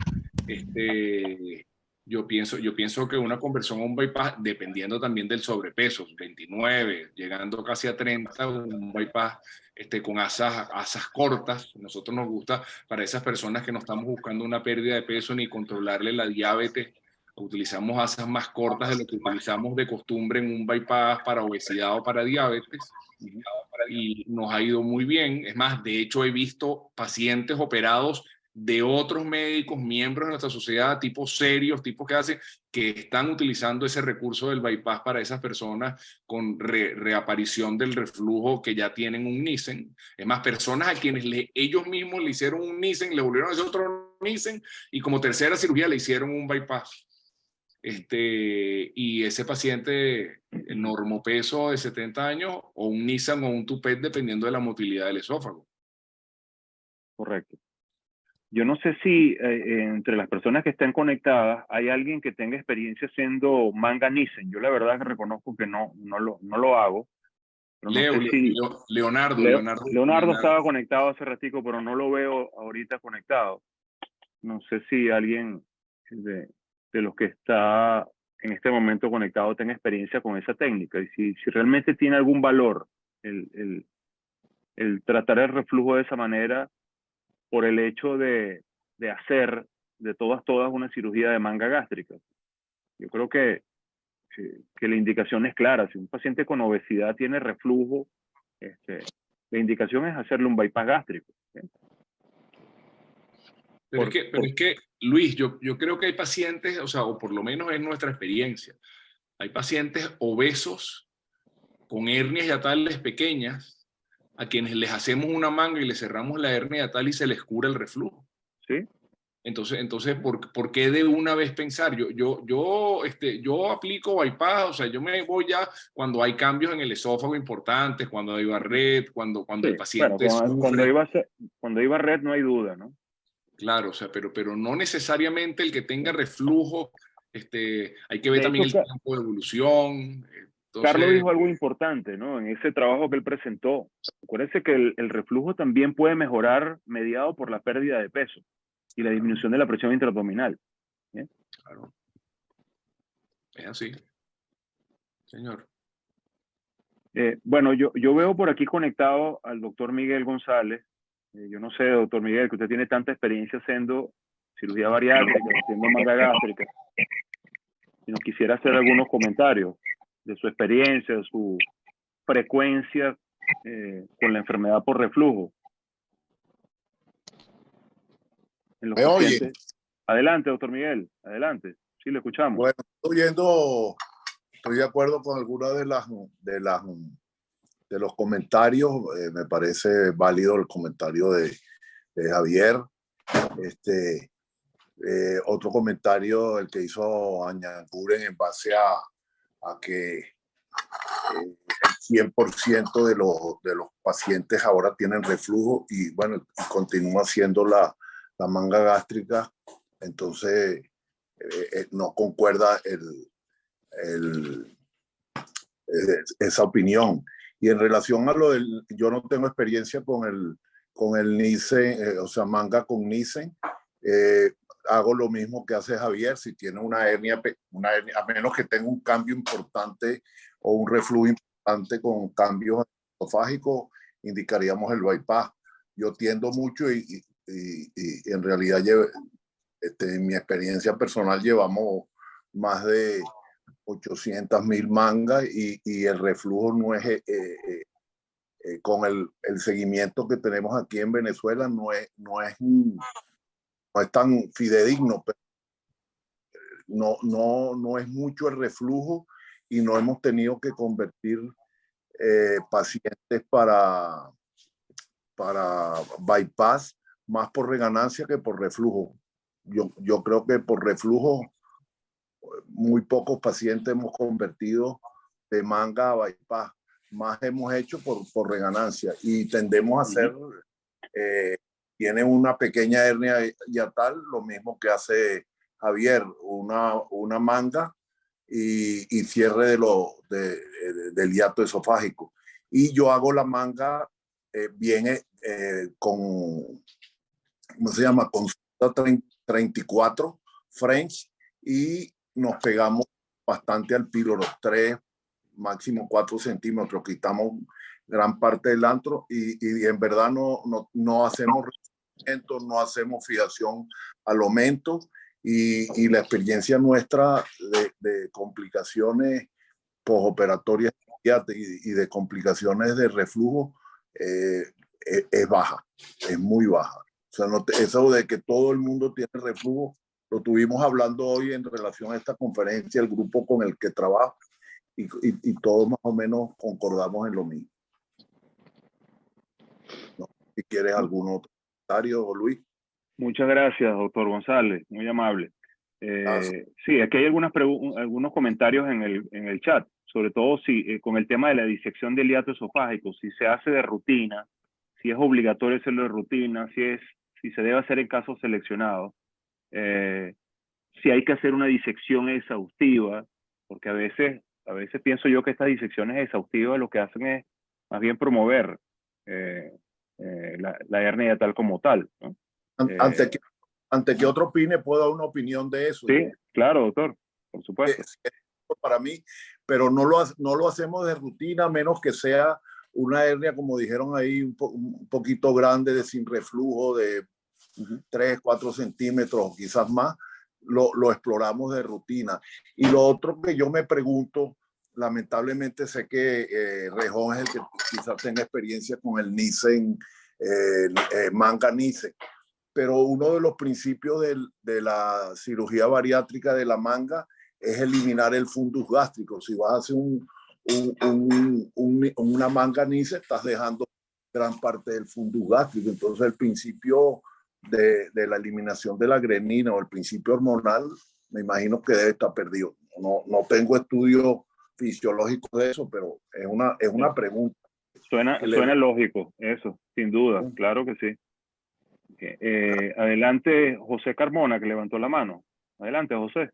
Yo pienso que una conversión a un bypass, dependiendo también del sobrepeso, 29, llegando casi a 30, un bypass con asas cortas. Nosotros nos gusta para esas personas que no estamos buscando una pérdida de peso ni controlarle la diabetes. Utilizamos asas más cortas de lo que utilizamos de costumbre en un bypass para obesidad o para diabetes. Y nos ha ido muy bien. Es más, de hecho he visto pacientes operados de otros médicos, miembros de nuestra sociedad, tipos serios, tipos que están utilizando ese recurso del bypass para esas personas con reaparición del reflujo que ya tienen un Nissen. Es más, personas a quienes ellos mismos le hicieron un Nissen, le volvieron a hacer otro Nissen y como tercera cirugía le hicieron un bypass. Y ese paciente, el normopeso de 70 años, o un Nissen o un Tupet, dependiendo de la motilidad del esófago. Correcto. Yo no sé si entre las personas que estén conectadas hay alguien que tenga experiencia haciendo manga Nissen. Yo la verdad que reconozco que no lo hago. Pero no sé si... Leonardo estaba conectado hace ratico, pero no lo veo ahorita conectado. No sé si alguien de los que está en este momento conectado tenga experiencia con esa técnica y si realmente tiene algún valor el tratar el reflujo de esa manera por el hecho de hacer de todas una cirugía de manga gástrica. Yo creo que la indicación es clara. Si un paciente con obesidad tiene reflujo, la indicación es hacerle un bypass gástrico. Pero es que, Luis, yo creo que hay pacientes, o sea, o por lo menos en nuestra experiencia, hay pacientes obesos con hernias hiatales pequeñas a quienes les hacemos una manga y les cerramos la hernia hiatal y se les cura el reflujo. ¿Sí? Entonces ¿por qué de una vez pensar? Yo aplico bypass, o sea, yo me voy ya cuando hay cambios en el esófago importantes, cuando hay Barrett, cuando Sí, el paciente bueno, cuando hay Barrett no hay duda, ¿no? Claro, o sea, pero no necesariamente el que tenga reflujo, hay que ver De también hecho, el tiempo de evolución. Carlos dijo algo importante, ¿no? En ese trabajo que él presentó. Acuérdense que el reflujo también puede mejorar mediado por la pérdida de peso y la disminución de la presión intraabdominal. ¿Eh? Claro. Es así, señor. Bueno, yo veo por aquí conectado al doctor Miguel González. Yo no sé, doctor Miguel, que usted tiene tanta experiencia haciendo cirugía bariátrica, haciendo manga gástrica. Si nos quisiera hacer algunos comentarios de su experiencia, de su frecuencia con la enfermedad por reflujo. En los pacientes. Adelante, doctor Miguel, adelante. Sí, lo escuchamos. Bueno, estoy de acuerdo con algunas de los comentarios. Me parece válido el comentario de Javier. Otro comentario, el que hizo Añanguren, en base a que el 100% de los pacientes ahora tienen reflujo y bueno, continúa haciendo la manga gástrica. Entonces, no concuerda esa opinión. Y en relación a yo no tengo experiencia con el Nissen, o sea, manga con Nissen. Hago lo mismo que hace Javier. Si tiene una hernia, a menos que tenga un cambio importante o un reflujo importante con cambios esofágicos, indicaríamos el bypass. Yo tiendo mucho y en realidad en mi experiencia personal llevamos más de 800.000 mangas y el reflujo no es, con el seguimiento que tenemos aquí en Venezuela, no es tan fidedigno, pero no es mucho el reflujo y no hemos tenido que convertir pacientes para bypass más por reganancia que por reflujo. Yo creo que por reflujo muy pocos pacientes hemos convertido de manga a bypass. Más hemos hecho por reganancia y tendemos a hacer, tiene una pequeña hernia hiatal, lo mismo que hace Javier, una manga y cierre del hiato esofágico. Y yo hago la manga con, ¿cómo se llama? Con 34 French y nos pegamos bastante al píloro, 3, máximo 4 centímetros, quitamos gran parte del antro y en verdad no hacemos no hacemos fijación al aumento y la experiencia nuestra de complicaciones posoperatorias y de complicaciones de reflujo es baja, es muy baja. O sea, eso de que todo el mundo tiene reflujo, lo tuvimos hablando hoy en relación a esta conferencia, el grupo con el que trabajo, y todos más o menos concordamos en lo mismo. ¿No? Si quieres algún otro comentario, Luis. Muchas gracias, doctor González, muy amable. Sí, aquí hay algunos comentarios en el chat, sobre todo con el tema de la disección del hiato esofágico, si se hace de rutina, si es obligatorio hacerlo de rutina, si se debe hacer en casos seleccionados, si hay que hacer una disección exhaustiva, porque a veces pienso yo que estas disecciones exhaustivas lo que hacen es más bien promover la hernia hiatal como tal, ¿no? Ante que otro opine, puedo dar una opinión de eso. Sí, claro, doctor, por supuesto. Para mí, pero no lo hacemos de rutina, a menos que sea una hernia, como dijeron ahí, un poquito grande, de sin reflujo, de 3, 4 centímetros, quizás más. lo exploramos de rutina. Y lo otro que yo me pregunto, lamentablemente sé que Rejón es el que quizás tenga experiencia con el Nissen, manga Nissen, pero uno de los principios de la cirugía bariátrica de la manga es eliminar el fundus gástrico. Si vas a hacer una manga Nissen, estás dejando gran parte del fundus gástrico. Entonces el principio de la eliminación de la grenina o el principio hormonal, me imagino que debe estar perdido. No tengo estudios fisiológicos de eso, pero es una pregunta. Suena lógico, eso, sin duda, claro que sí. Adelante, José Carmona, que levantó la mano. Adelante, José.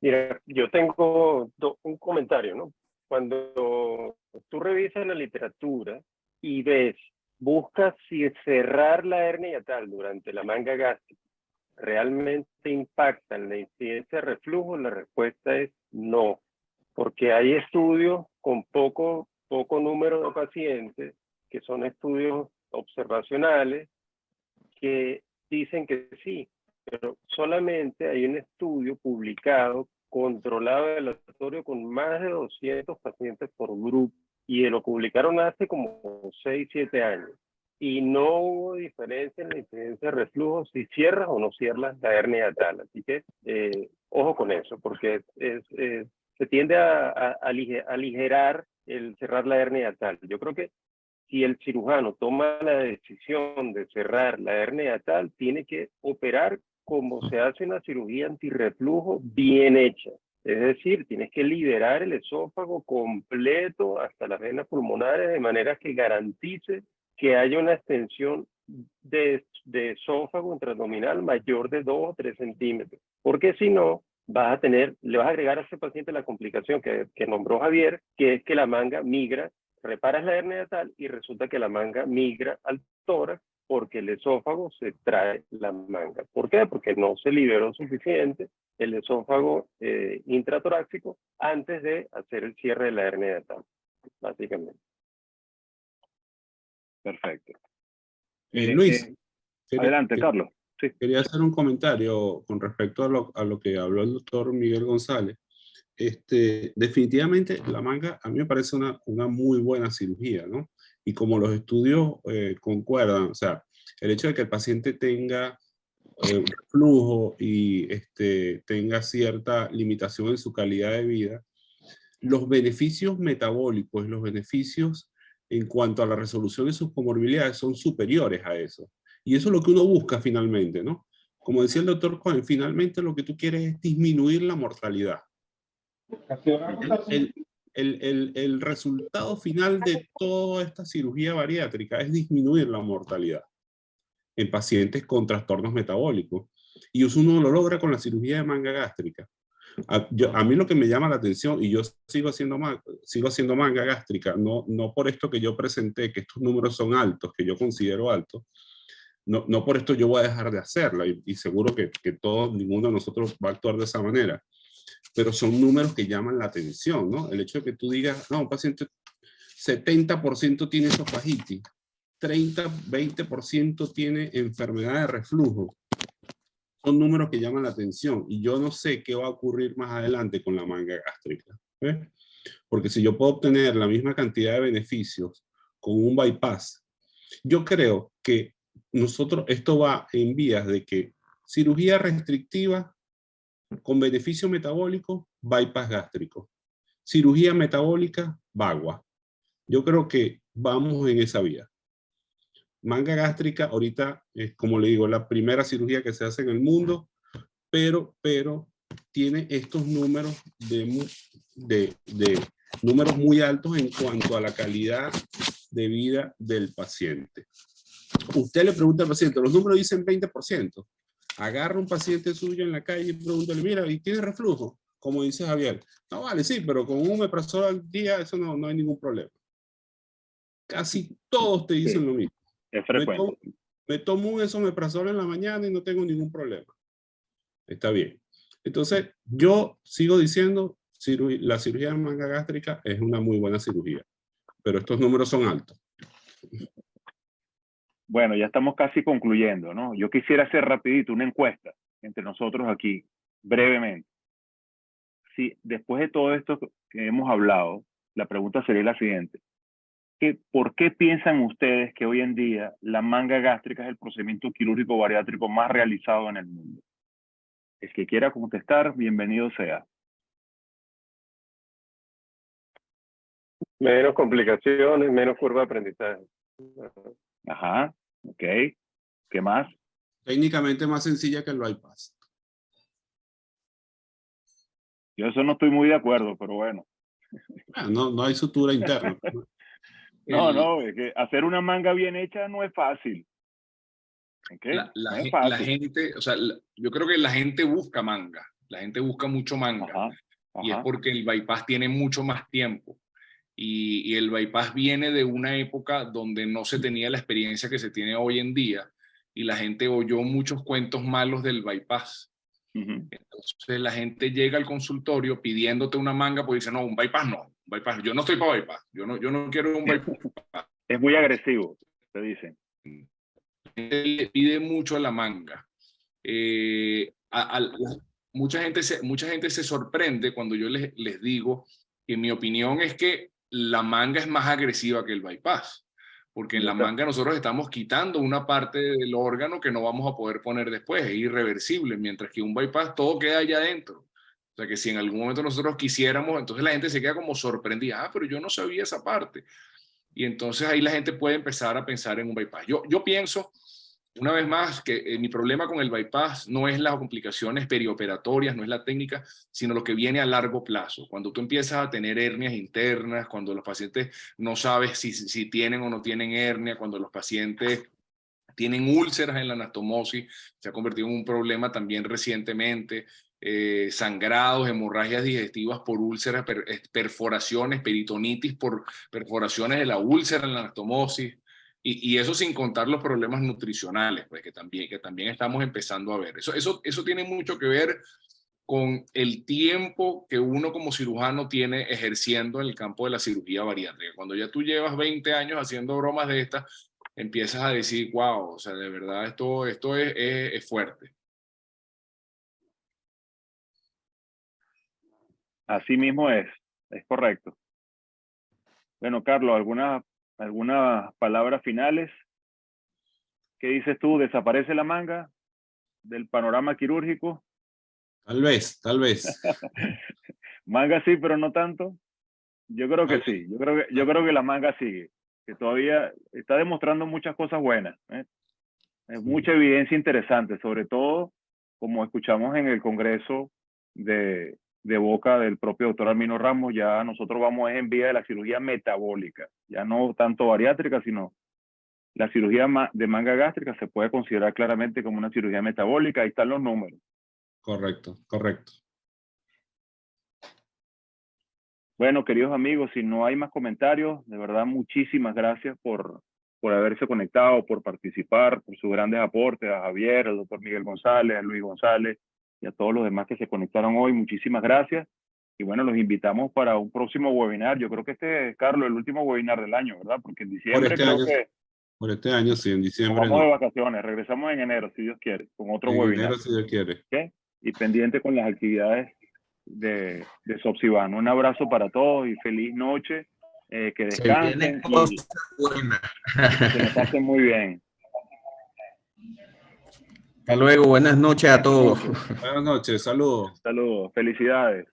Mira, yo tengo un comentario, ¿no? Cuando tú revisas la literatura y buscas si cerrar la hernia hiatal durante la manga gástrica realmente impacta en la incidencia de reflujo, la respuesta es no, porque hay estudios con poco número de pacientes, que son estudios observacionales, que dicen que sí, pero solamente hay un estudio publicado, controlado de aleatorio, con más de 200 pacientes por grupo, y lo publicaron hace como 6, 7 años. Y no hubo diferencia en la incidencia de reflujo si cierras o no cierras la hernia hiatal. Así que ojo con eso, porque se tiende a aligerar el cerrar la hernia hiatal. Yo creo que si el cirujano toma la decisión de cerrar la hernia hiatal, tiene que operar como se hace una cirugía antirreflujo bien hecha. Es decir, tienes que liberar el esófago completo hasta las venas pulmonares de manera que garantice que haya una extensión de esófago intraabdominal mayor de 2 o 3 centímetros. Porque si no, le vas a agregar a ese paciente la complicación que nombró Javier, que es que la manga migra, reparas la hernia hiatal y resulta que la manga migra al tórax porque el esófago se trae la manga. ¿Por qué? Porque no se liberó suficiente el esófago intratorácico antes de hacer el cierre de la hernia hiatal, básicamente. Perfecto. Luis, adelante, Carlos. Sí. Quería hacer un comentario con respecto a lo que habló el doctor Miguel González. Definitivamente la manga a mí me parece una muy buena cirugía, ¿no? Y como los estudios concuerdan, o sea, el hecho de que el paciente tenga reflujo y tenga cierta limitación en su calidad de vida, los beneficios metabólicos, los beneficios en cuanto a la resolución de sus comorbilidades son superiores a eso. Y eso es lo que uno busca finalmente, ¿no? Como decía el doctor Cohen, finalmente lo que tú quieres es disminuir la mortalidad. El resultado final de toda esta cirugía bariátrica es disminuir la mortalidad en pacientes con trastornos metabólicos. Y eso uno lo logra con la cirugía de manga gástrica. A mí lo que me llama la atención, y yo sigo haciendo manga gástrica, no por esto que yo presenté, que estos números son altos, que yo considero altos, no por esto yo voy a dejar de hacerla, y seguro que ninguno de nosotros va a actuar de esa manera, pero son números que llaman la atención, ¿no? El hecho de que tú digas, no, un paciente 70% tiene esofagitis, 20% tiene enfermedad de reflujo, son números que llaman la atención, y yo no sé qué va a ocurrir más adelante con la manga gástrica, ¿ves? Porque si yo puedo obtener la misma cantidad de beneficios con un bypass, yo creo que esto va en vías de que cirugía restrictiva con beneficio metabólico, bypass gástrico. Cirugía metabólica, VAGUA. Yo creo que vamos en esa vía. Manga gástrica ahorita es, como le digo, la primera cirugía que se hace en el mundo, pero tiene estos números números muy altos en cuanto a la calidad de vida del paciente. Usted le pregunta al paciente, los números dicen 20%. Agarra un paciente suyo en la calle y pregúntale, mira, ¿y tiene reflujo? Como dice Javier. No, vale, sí, pero con un omeprazol al día eso no hay ningún problema. Casi todos te dicen lo mismo. Es frecuente. Me tomo un omeprazol en la mañana y no tengo ningún problema. Está bien. Entonces, yo sigo diciendo, la cirugía de manga gástrica es una muy buena cirugía, pero estos números son altos. Bueno, ya estamos casi concluyendo, ¿no? Yo quisiera hacer rapidito una encuesta entre nosotros aquí, brevemente. Si después de todo esto que hemos hablado, la pregunta sería la siguiente. ¿Por qué piensan ustedes que hoy en día la manga gástrica es el procedimiento quirúrgico bariátrico más realizado en el mundo? El que quiera contestar, bienvenido sea. Menos complicaciones, menos curva de aprendizaje. Ajá, ok. ¿Qué más? Técnicamente más sencilla que el bypass. Yo eso no estoy muy de acuerdo, pero bueno. No hay sutura interna. No, es que hacer una manga bien hecha no es fácil. ¿Okay? No es fácil. La gente, o sea, yo creo que la gente busca manga. La gente busca mucho manga. Ajá. Y es porque el bypass tiene mucho más tiempo. Y el bypass viene de una época donde no se tenía la experiencia que se tiene hoy en día. Y la gente oyó muchos cuentos malos del bypass. Entonces la gente llega al consultorio pidiéndote una manga, pues dice, no, un bypass no. Bypass, yo no estoy para bypass. Yo no quiero un bypass. Es muy agresivo, te dicen. Le pide mucho a la manga. Mucha gente se sorprende cuando yo les digo que mi opinión es que la manga es más agresiva que el bypass, porque en la manga nosotros estamos quitando una parte del órgano que no vamos a poder poner después, es irreversible, mientras que un bypass todo queda allá adentro. O sea que si en algún momento nosotros quisiéramos, entonces la gente se queda como sorprendida, pero yo no sabía esa parte. Y entonces ahí la gente puede empezar a pensar en un bypass. Yo pienso, una vez más, que mi problema con el bypass no es las complicaciones perioperatorias, no es la técnica, sino lo que viene a largo plazo. Cuando tú empiezas a tener hernias internas, cuando los pacientes no sabes si tienen o no tienen hernia, cuando los pacientes tienen úlceras en la anastomosis, se ha convertido en un problema también recientemente, sangrados, hemorragias digestivas por úlceras, perforaciones, peritonitis por perforaciones de la úlcera en la anastomosis. Y eso sin contar los problemas nutricionales, pues, que también estamos empezando a ver. Eso tiene mucho que ver con el tiempo que uno como cirujano tiene ejerciendo en el campo de la cirugía bariátrica. Cuando ya tú llevas 20 años haciendo bromas de estas, empiezas a decir, wow, o sea, de verdad esto es fuerte. Así mismo es correcto. Bueno, Carlos, ¿algunas palabras finales? ¿Qué dices tú? ¿Desaparece la manga del panorama quirúrgico? Tal vez. Manga sí, pero no tanto. Yo creo que sí. Yo creo que la manga sigue, que todavía está demostrando muchas cosas buenas. Es mucha evidencia interesante, sobre todo como escuchamos en el congreso de boca del propio doctor Armino Ramos. Ya nosotros vamos en vía de la cirugía metabólica, ya no tanto bariátrica, sino la cirugía de manga gástrica se puede considerar claramente como una cirugía metabólica. Ahí están los números. Correcto. Bueno, queridos amigos, si no hay más comentarios, de verdad muchísimas gracias por haberse conectado, por participar, por sus grandes aportes, a Javier, al doctor Miguel González, a Luis González y a todos los demás que se conectaron hoy. Muchísimas gracias. Y bueno, los invitamos para un próximo webinar. Yo creo que este es, Carlos, el último webinar del año, ¿verdad? Porque en diciembre Por este año, sí, en diciembre vamos de vacaciones. Regresamos en enero, si Dios quiere, con otro webinar. En enero, si Dios quiere. ¿Okay? Y pendiente con las actividades de Sopsivan. Un abrazo para todos y feliz noche. Que descansen y que se pasen muy bien. Hasta luego, buenas noches a todos. Buenas noches, saludos. Saludos, felicidades.